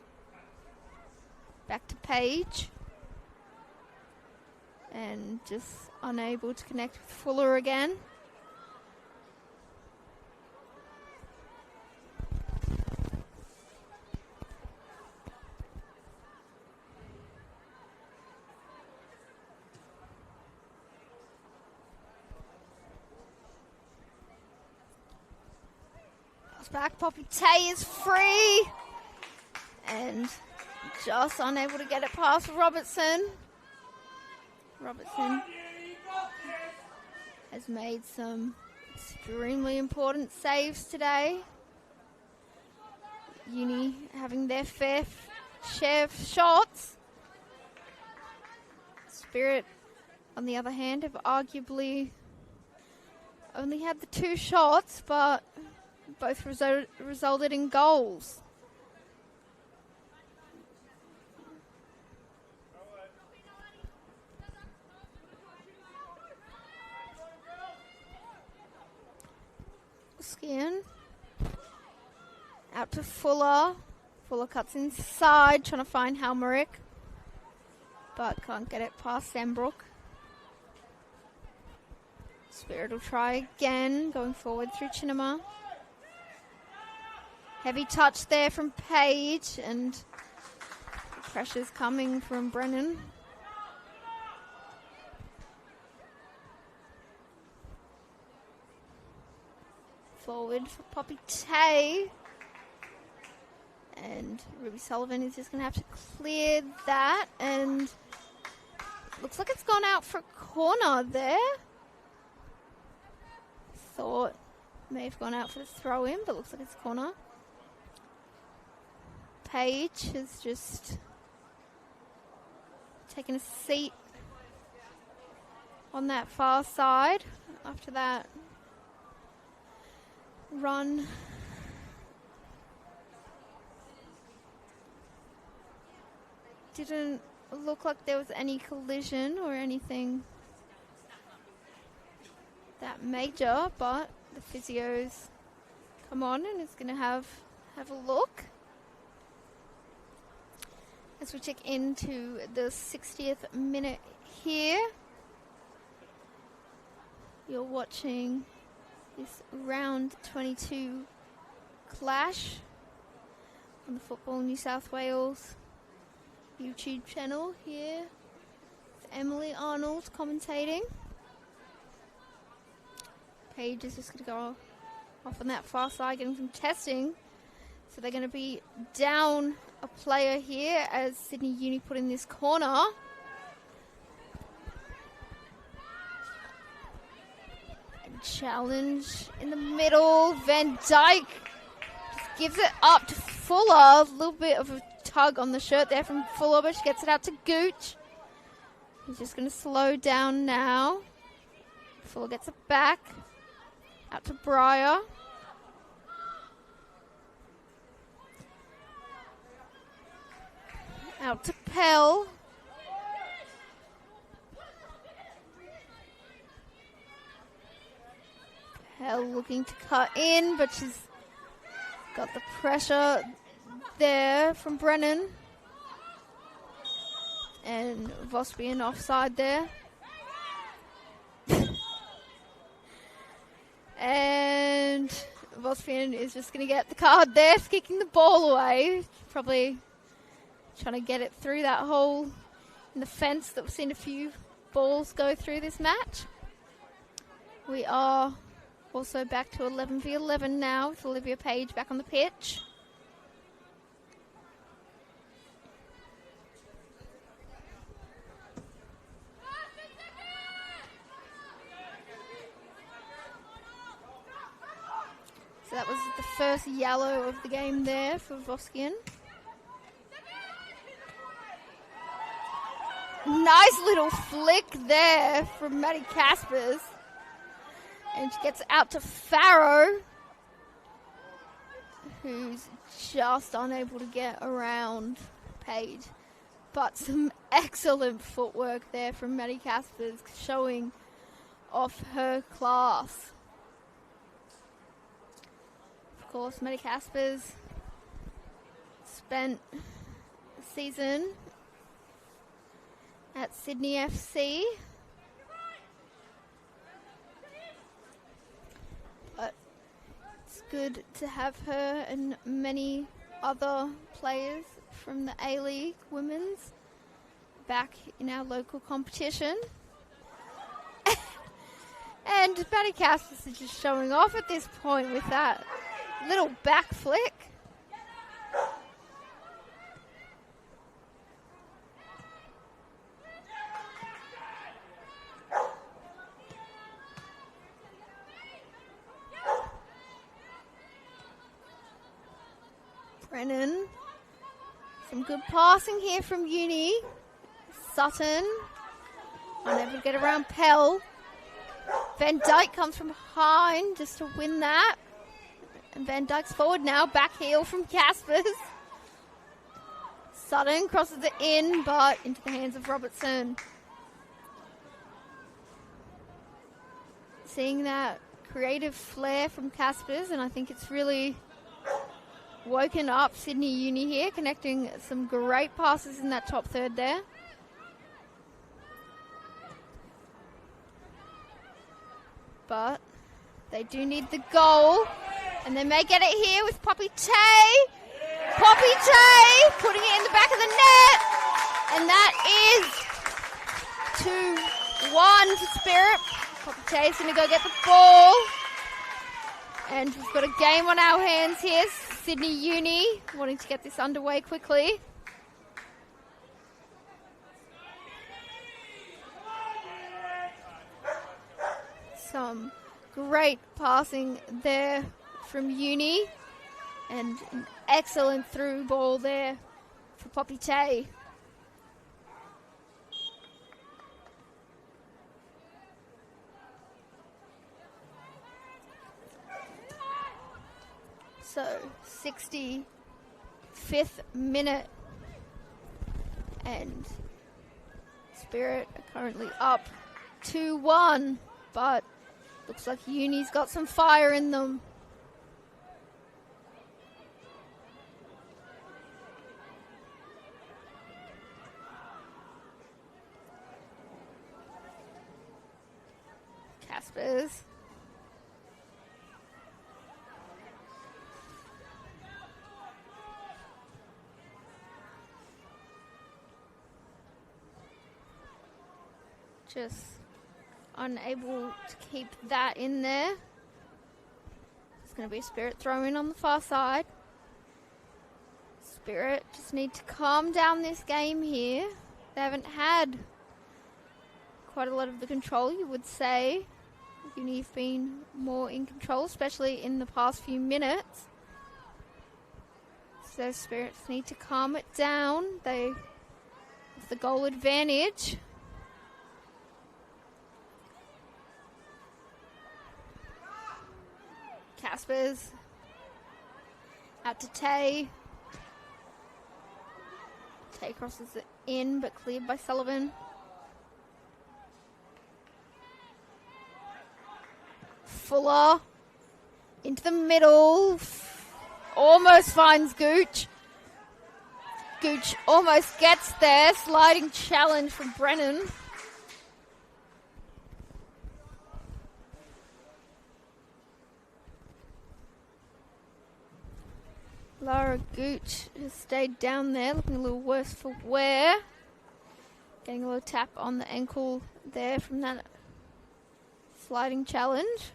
A: Back to Page. And just unable to connect with Fuller again. Back, Poppy Tay is free and just unable to get it past Robertson. Robertson has made some extremely important saves today. Uni having their fair share of shots. Spirit, on the other hand, have arguably only had the 2 shots, but both resulted in goals. Skin out to Fuller. Fuller cuts inside, trying to find Halmerick, but can't get it past Sembrook. Spirit will try again, going forward through Chinema. Heavy touch there from Page, and pressure's coming from Brennan. Forward for Poppy Tay. And Ruby Sullivan is just going to have to clear that, and looks like it's gone out for a corner there. Thought may have gone out for the throw-in, but looks like it's a corner. Page has just taken a seat on that far side after that run. Didn't look like there was any collision or anything that major, but the physio's come on and is going to have a look as we check into the 60th minute here. You're watching this round 22 clash on the Football New South Wales YouTube channel here. It's Emily Arnold commentating. Paige is just going to go off on that far side, getting some testing. So they're going to be down a player here as Sydney Uni put in this corner. And challenge in the middle. Van Dyke just gives it up to Fuller. A little bit of a tug on the shirt there from Fuller, but she gets it out to Gooch. He's just going to slow down now. Fuller gets it back. Out to Breyer. Out to Pell. Pell looking to cut in, but she's got the pressure there from Brennan. And Vospian offside there. And Vospian is just going to get the card there, kicking the ball away. Probably trying to get it through that hole in the fence that we've seen a few balls go through this match. We are also back to 11v11 now with Olivia Page back on the pitch. So that was the first yellow of the game there for Voskian. Nice little flick there from Maddie Caspers. And she gets out to Farrow, who's just unable to get around Page. But some excellent footwork there from Maddie Caspers, showing off her class. Of course, Maddie Caspers spent the season at Sydney FC. But it's good to have her and many other players from the A-League Women's back in our local competition. And Maddie Caspers is just showing off at this point with that little back flick. Brennan. Some good passing here from Uni. Sutton. Unable to get around Pell. Van Dyke comes from behind just to win that. And Van Dyke's forward now. Back heel from Caspers. Sutton crosses it in, but into the hands of Robertson. Seeing that creative flair from Caspers, and I think it's really woken up Sydney Uni here, connecting some great passes in that top third there. But they do need the goal, and they may get it here with Poppy Tay. Poppy Tay putting it in the back of the net, and that is 2-1 for Spirit. Poppy Tay's going to go get the ball, and we've got a game on our hands here. Sydney Uni wanting to get this underway quickly. Some great passing there from Uni, and an excellent through ball there for Poppy Tay. So, 65th minute, and Spirit are currently up 2-1, but looks like Uni's got some fire in them. Caspers. Just unable to keep that in there. It's going to be a Spirit throw in on the far side. Spirit just need to calm down this game here. They haven't had quite a lot of the control, you would say. Uni's been more in control, especially in the past few minutes. So Spirits need to calm it down. They have the goal advantage. Caspers out to Tay. Tay crosses it in, but cleared by Sullivan. Fuller into the middle. Almost finds Gooch. Gooch almost gets there. Sliding challenge from Brennan. Lara Gooch has stayed down there, looking a little worse for wear. Getting a little tap on the ankle there from that sliding challenge.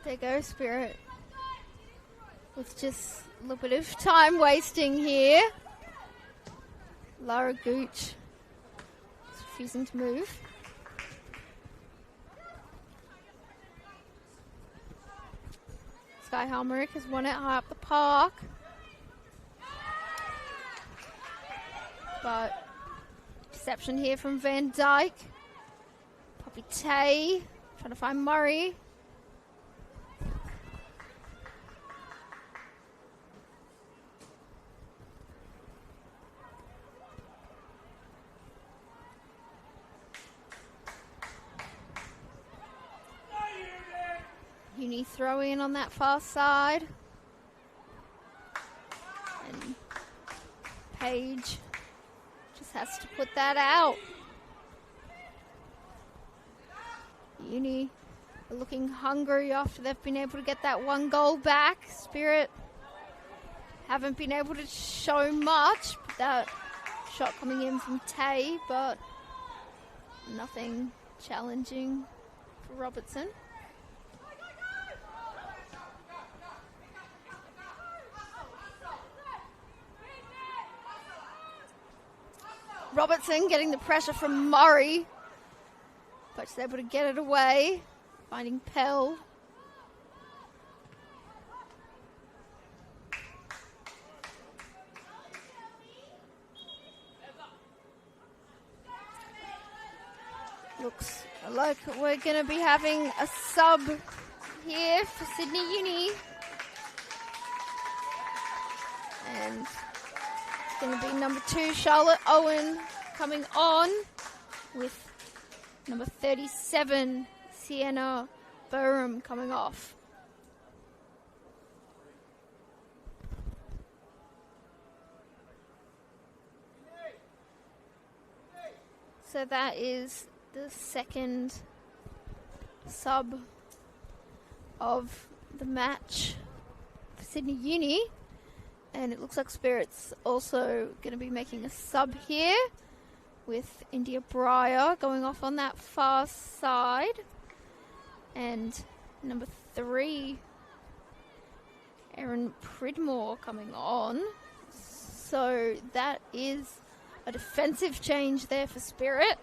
A: There goes Spirit with just a little bit of time wasting here. Lara Gooch is refusing to move. Sky Halmerick has won it high up the park. But deception here from Van Dyke. Poppy Tay trying to find Murray. Uni throw in on that far side. And Page just has to put that out. Uni are looking hungry after they've been able to get that one goal back. Spirit haven't been able to show much. That shot coming in from Tay, but nothing challenging for Robertson. Robertson getting the pressure from Murray, but she's able to get it away, finding Pell. Looks like we're going to be having a sub here for Sydney Uni. And it's going to be number 2, Charlotte Owen, coming on with number 37, Sienna Burham, coming off. So that is the second sub of the match for Sydney Uni. And it looks like Spirit's also going to be making a sub here with India Breyer going off on that far side. And number 3, Erin Pridmore coming on. So that is a defensive change there for Spirit.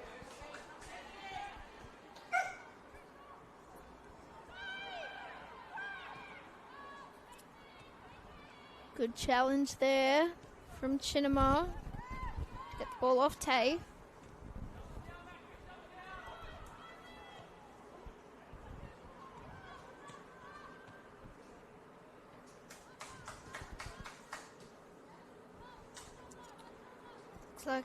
A: Good challenge there from Chinema to get the ball off Tay. Looks like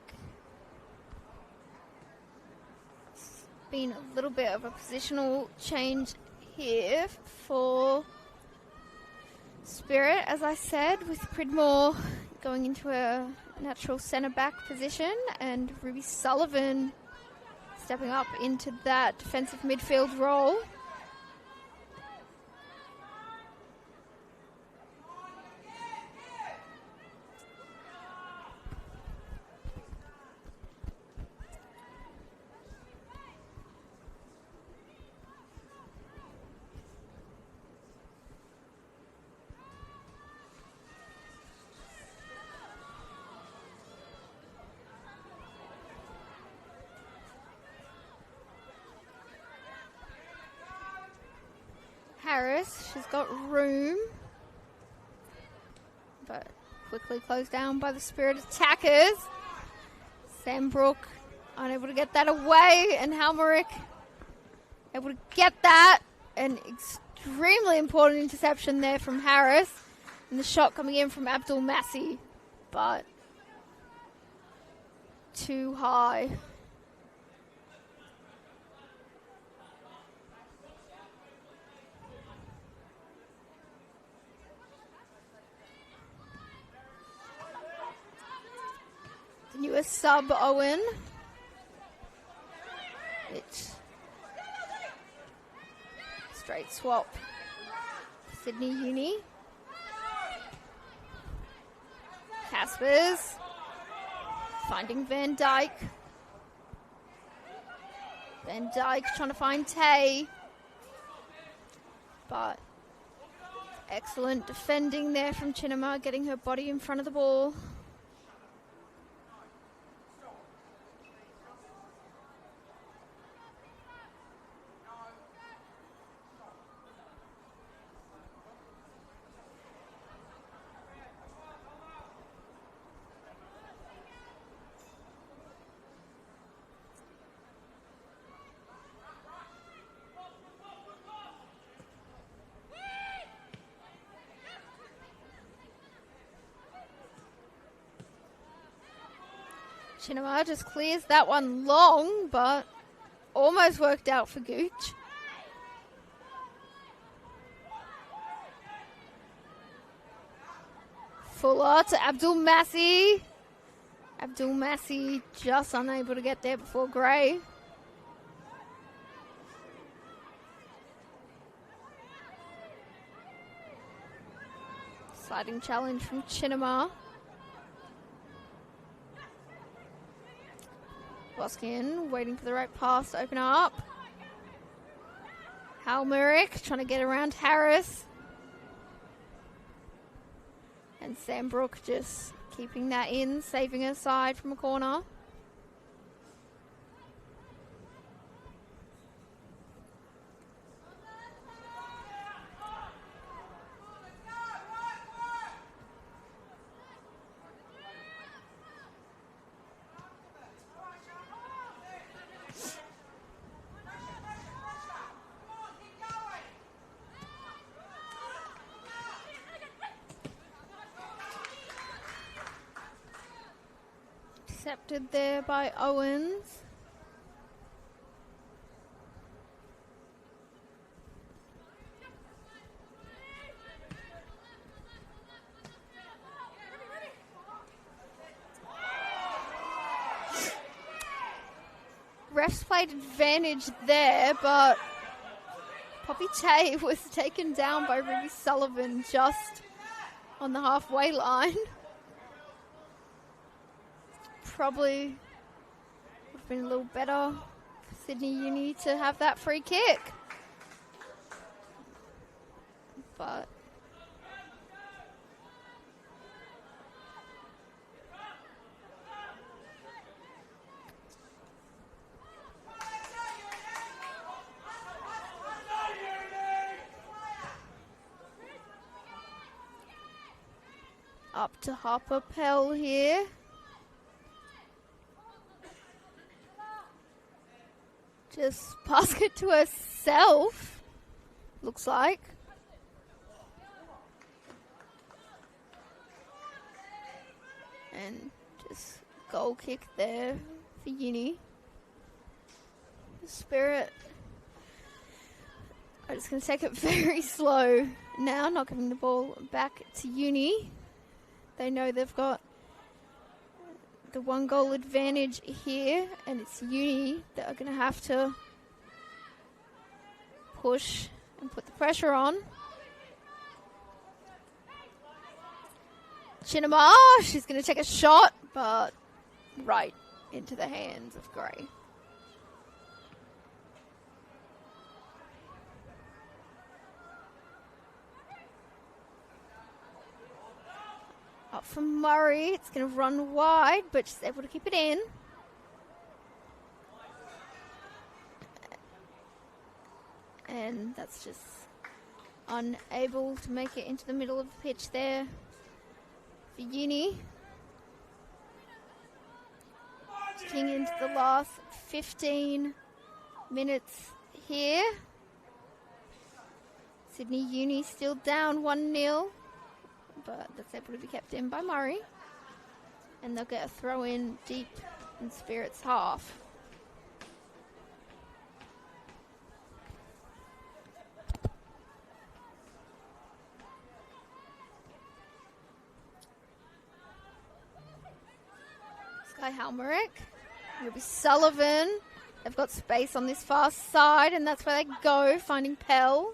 A: it's been a little bit of a positional change here for Spirit, as I said, with Pridmore going into a natural centre-back position and Ruby Sullivan stepping up into that defensive midfield role. Harris, she's got room, but quickly closed down by the Spirit attackers. Sambrook unable to get that away, and Halmerick able to get that. An extremely important interception there from Harris, and the shot coming in from Abdul Massi, but too high. Newest sub Owen. It's straight swap. Sydney Uni. Caspers finding Van Dyke. Van Dyke trying to find Tay. But excellent defending there from Chinema, getting her body in front of the ball. Chinema just clears that one long, but almost worked out for Gooch. Fuller to Abdul Massi. Abdul Massi just unable to get there before Gray. Sliding challenge from Chinema. Boskin waiting for the right pass to open up. Halmerick trying to get around Harris. And Sambrook just keeping that in, saving her side from a corner. Intercepted there by Owens. Refs played advantage there, but Poppy Tay was taken down by Ruby Sullivan just on the halfway line. Probably would have been a little better for Sydney Uni to have that free kick. But up to Harper Pell here. Just passing it to herself, looks like. And just goal kick there for Uni. Spirit are just going to take it very slow now, not giving the ball back to Uni. They know they've got the 1 goal advantage here, and it's Uni that are going to have to push and put the pressure on. Chinema, she's going to take a shot, but right into the hands of Gray. Up from Murray, it's going to run wide, but she's able to keep it in. And that's just unable to make it into the middle of the pitch there for Uni. Ticking into the last 15 minutes here. Sydney Uni still down 1-0. But that's able to be kept in by Murray. And they'll get a throw in deep in Spirit's half. Sky Halmerick. It'll be Sullivan. They've got space on this far side, and that's where they go, finding Pell.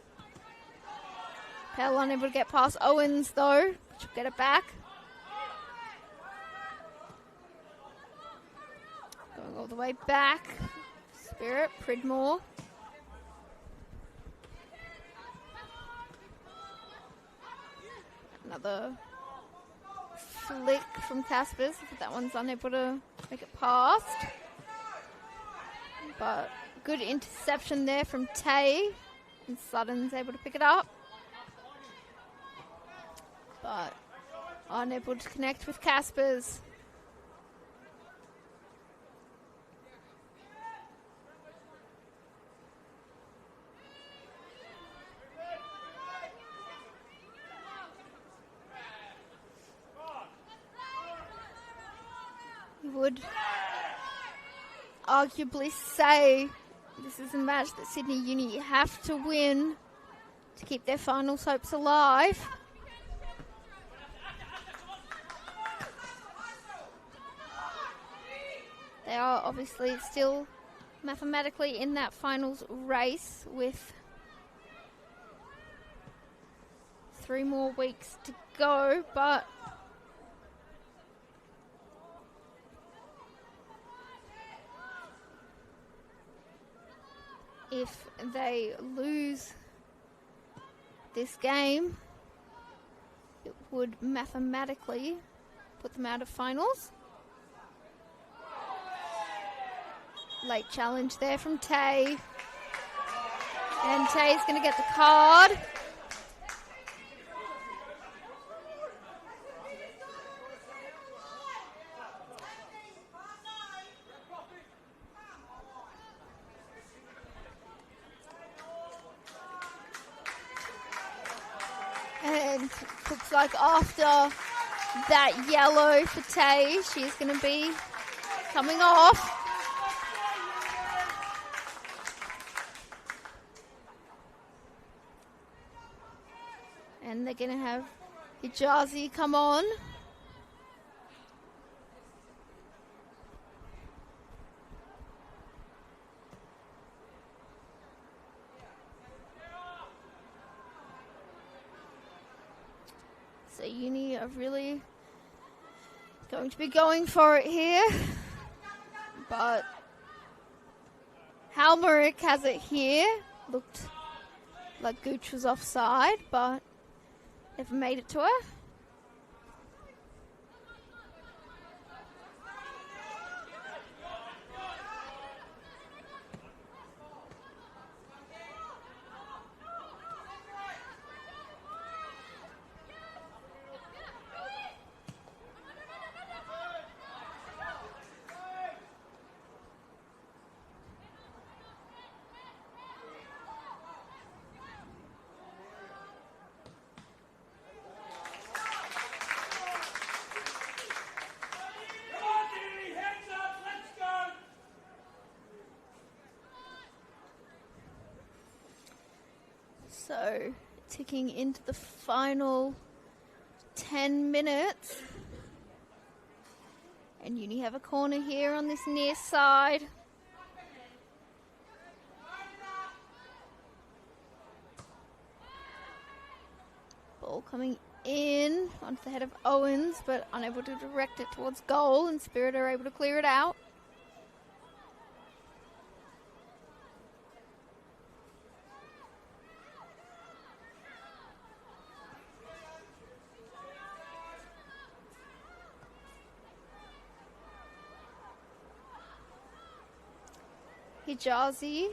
A: Pell unable to get past Owens, though. She'll get it back. Going all the way back. Spirit, Pridmore. Another flick from Caspers. That one's unable to make it past. But good interception there from Tay. And Sutton's able to pick it up. But unable to connect with Caspers. You would arguably say this is a match that Sydney Uni have to win to keep their finals hopes alive. They are obviously still mathematically in that finals race with 3 more weeks to go, but if they lose this game, it would mathematically put them out of finals. Late challenge there from Tay. And Tay's going to get the card. And looks like after that yellow for Tay, she's going to be coming off. And they're going to have Hijazi come on. So Uni are really going to be going for it here. But Halmerick has it here. Looked like Gooch was offside, but never made it to her. So, ticking into the final 10 minutes. And Uni have a corner here on this near side. Ball coming in onto the head of Owens, but unable to direct it towards goal, and Spirit are able to clear it out. Hijazi,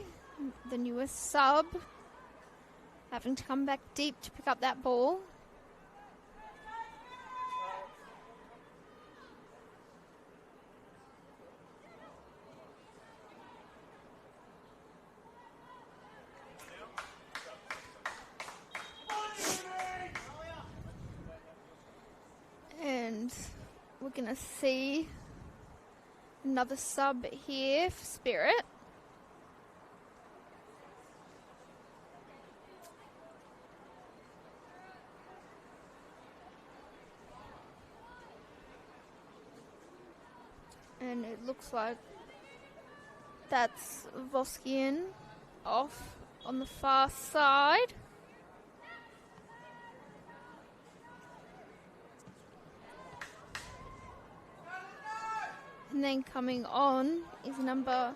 A: the newest sub, having to come back deep to pick up that ball. And we're going to see another sub here for Spirit. And it looks like that's Voskian off on the far side. And then coming on is number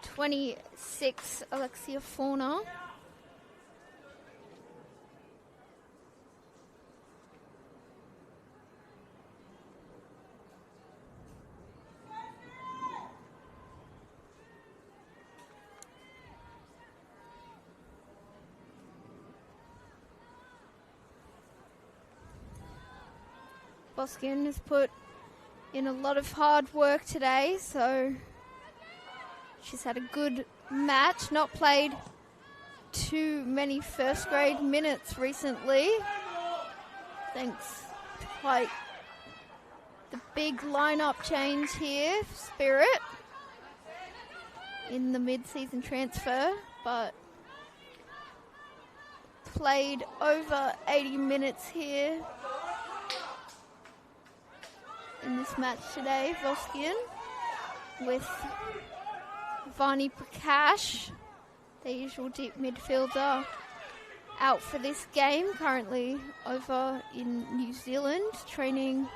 A: 26, Alexia Fauna. Voskian has put in a lot of hard work today, so she's had a good match. Not played too many first grade minutes recently, thanks to quite the big lineup change here for Spirit in the mid-season transfer, but played over 80 minutes here in this match today. Voskian with Vani Prakash, the usual deep midfielder, out for this game, currently over in New Zealand, training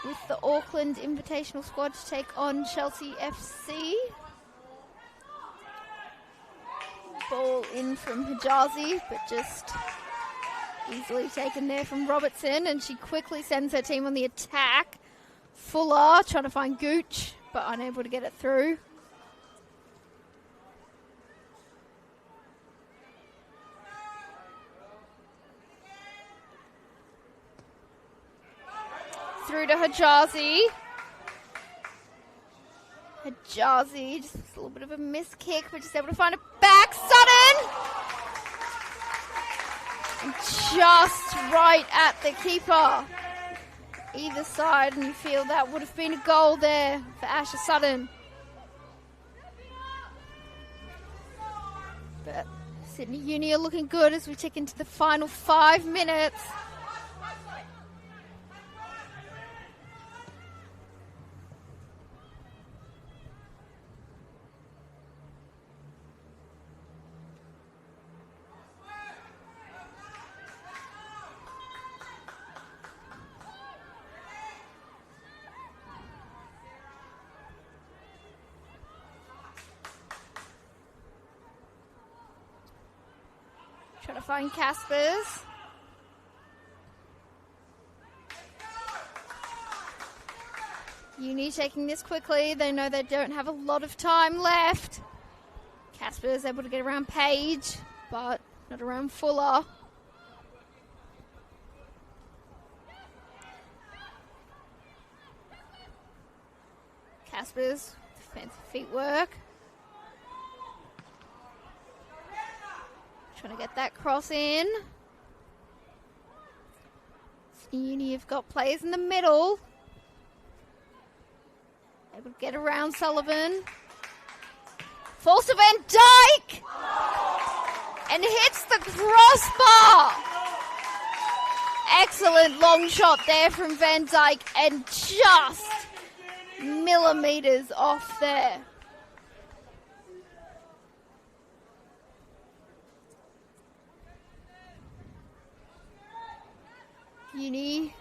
A: with the Auckland Invitational squad to take on Chelsea FC. Ball in from Hijazi, but just easily taken there from Robertson, and she quickly sends her team on the attack. Fuller trying to find Gooch, but unable to get it through. Through to Hijazi. Hijazi, just a little bit of a miss kick, but just able to find it back. Sutton! And just right at the keeper. Either side, and you feel that would have been a goal there for Asher Sutton. But Sydney Uni are looking good as we tick into the final 5 minutes. to find Caspers. Uni taking this quickly. They know they don't have a lot of time left. Caspers able to get around Page, but not around Fuller. Caspers, fancy feet work. Trying to get that cross in. Uni have got players in the middle. Able to get around Sullivan. Falls to Van Dyke! And hits the crossbar! Excellent long shot there from Van Dyke and just millimeters off there. Uni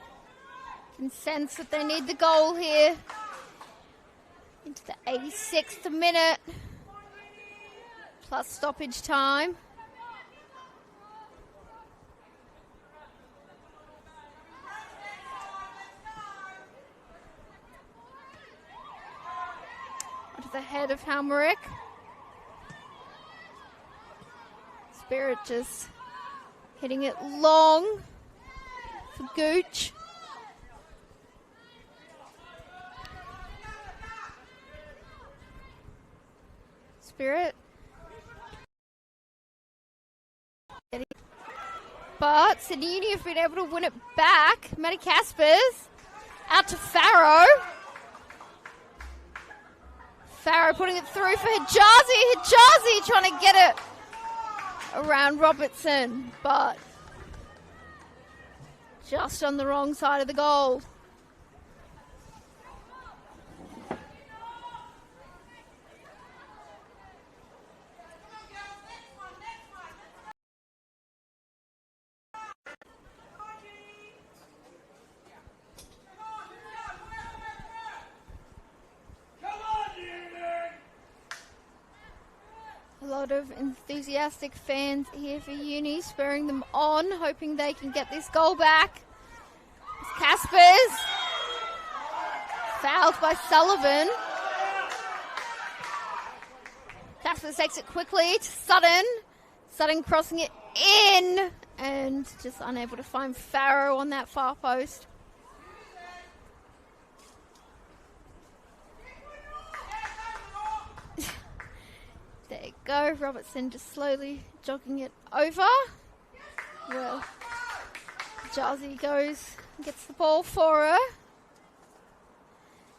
A: can sense that they need the goal here. Into the 86th minute. Plus stoppage time. Onto the head of Halmerick. Spirit just hitting it long for Gooch. Spirit. But Sydney Uni have been able to win it back. Maddie Caspers out to Farrow. Farrow putting it through for Hijazi. Hijazi trying to get it around Robertson, but just on the wrong side of the goal. A lot of enthusiastic fans here for Uni, spurring them on, hoping they can get this goal back. Caspers, fouled by Sullivan. Caspers takes it quickly to Sutton. Sutton crossing it in and just unable to find Farrow on that far post. There you go, Robertson just slowly jogging it over. Well, Jazzy goes and gets the ball for her.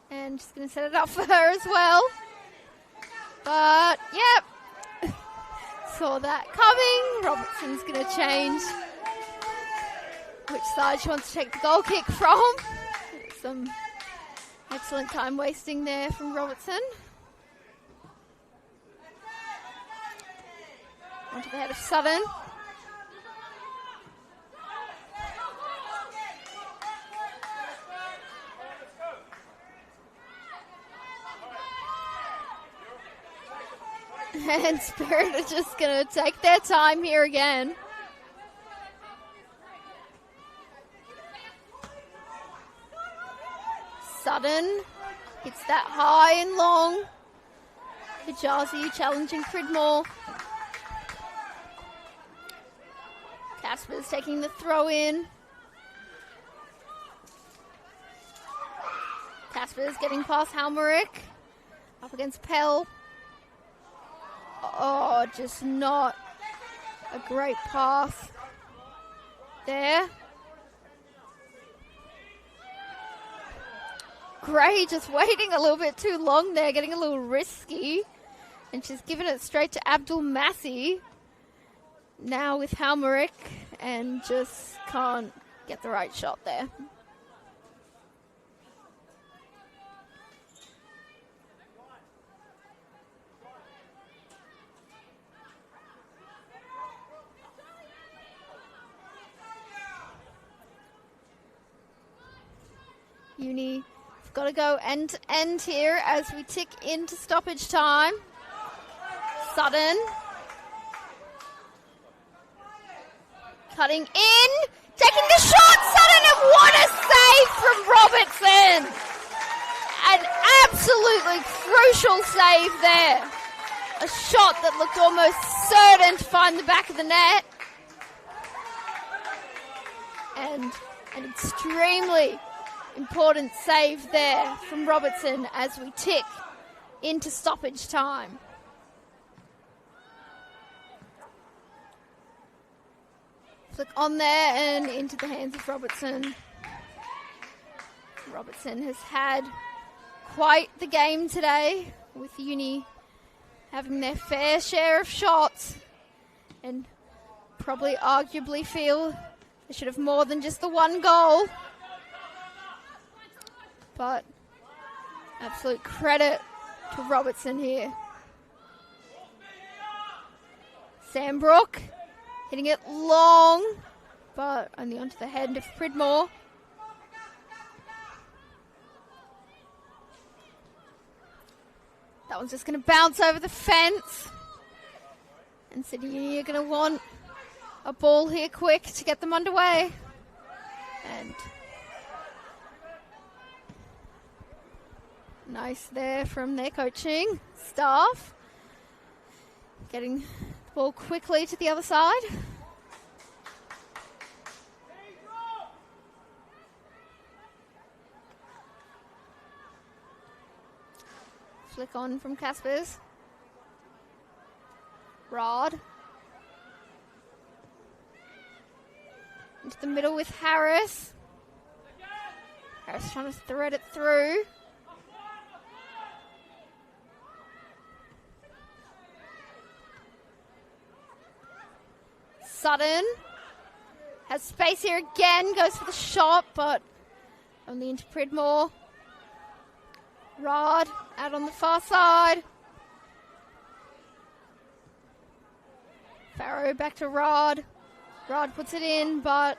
A: And just going to set it up for her as well. But, yep, saw that coming. Robertson's going to change which side she wants to take the goal kick from. Some excellent time wasting there from Robertson. Onto the head of Sutton. And Spirit are just going to take their time here again. Sutton hits that high and long. Hijazi challenging Pridmore. Casper's taking the throw in. Casper's getting past Halmerick. Up against Pell. Oh, just not a great pass there. Gray just waiting a little bit too long there, getting a little risky. And she's given it straight to Abdul Massi. Now with Halmerick, and just can't get the right shot there. Uni, we've got to go end to end here as we tick into stoppage time. Sutton. Cutting in, taking the shot, Sutton, and what a save from Robertson! An absolutely crucial save there. A shot that looked almost certain to find the back of the net. And an extremely important save there from Robertson as we tick into stoppage time. Flick on there and into the hands of Robertson. Robertson has had quite the game today, with Uni having their fair share of shots and probably arguably feel they should have more than just the one goal. But absolute credit to Robertson here. Sambrook hitting it long, but only onto the head of Pridmore. That one's just going to bounce over the fence. And Sydney are going to want a ball here quick to get them underway. And nice there from their coaching staff. Getting the ball quickly to the other side. Flick on from Caspers. Rod. Into the middle with Harris. Harris trying to thread it through. Sutton has space here again, goes for the shot, but only into Pridmore. Rod out on the far side. Farrow back to Rod. Rod puts it in, but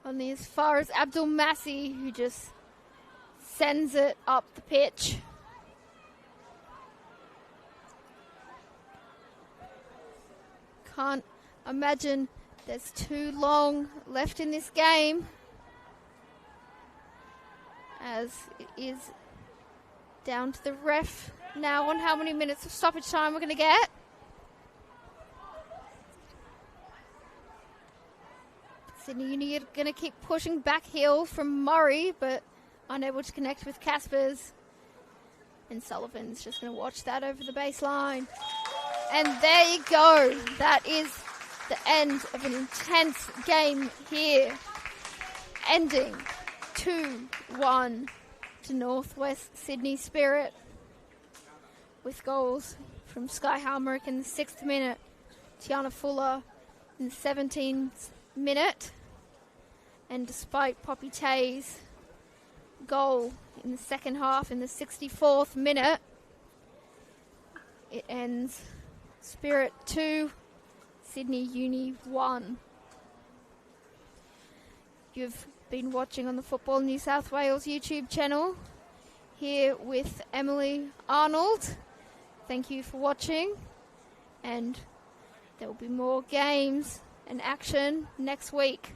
A: only as far as Abdul Massi, who just sends it up the pitch. Can't imagine there's too long left in this game, as it is down to the ref now on how many minutes of stoppage time we're going to get. Sydney Uni are going to keep pushing back heel from Murray, but unable to connect with Caspers. And Sullivan's just going to watch that over the baseline. And there you go. That is the end of an intense game here. Ending 2-1 to Northwest Sydney Spirit, with goals from Sky Halmerick in the 6th minute, Tiana Fuller in the 17th minute, and despite Poppy Tay's goal in the second half in the 64th minute, it ends Spirit 2, Sydney Uni 1. You've been watching on the Football New South Wales YouTube channel here with Emily Arnold. Thank you for watching, and there will be more games and action next week.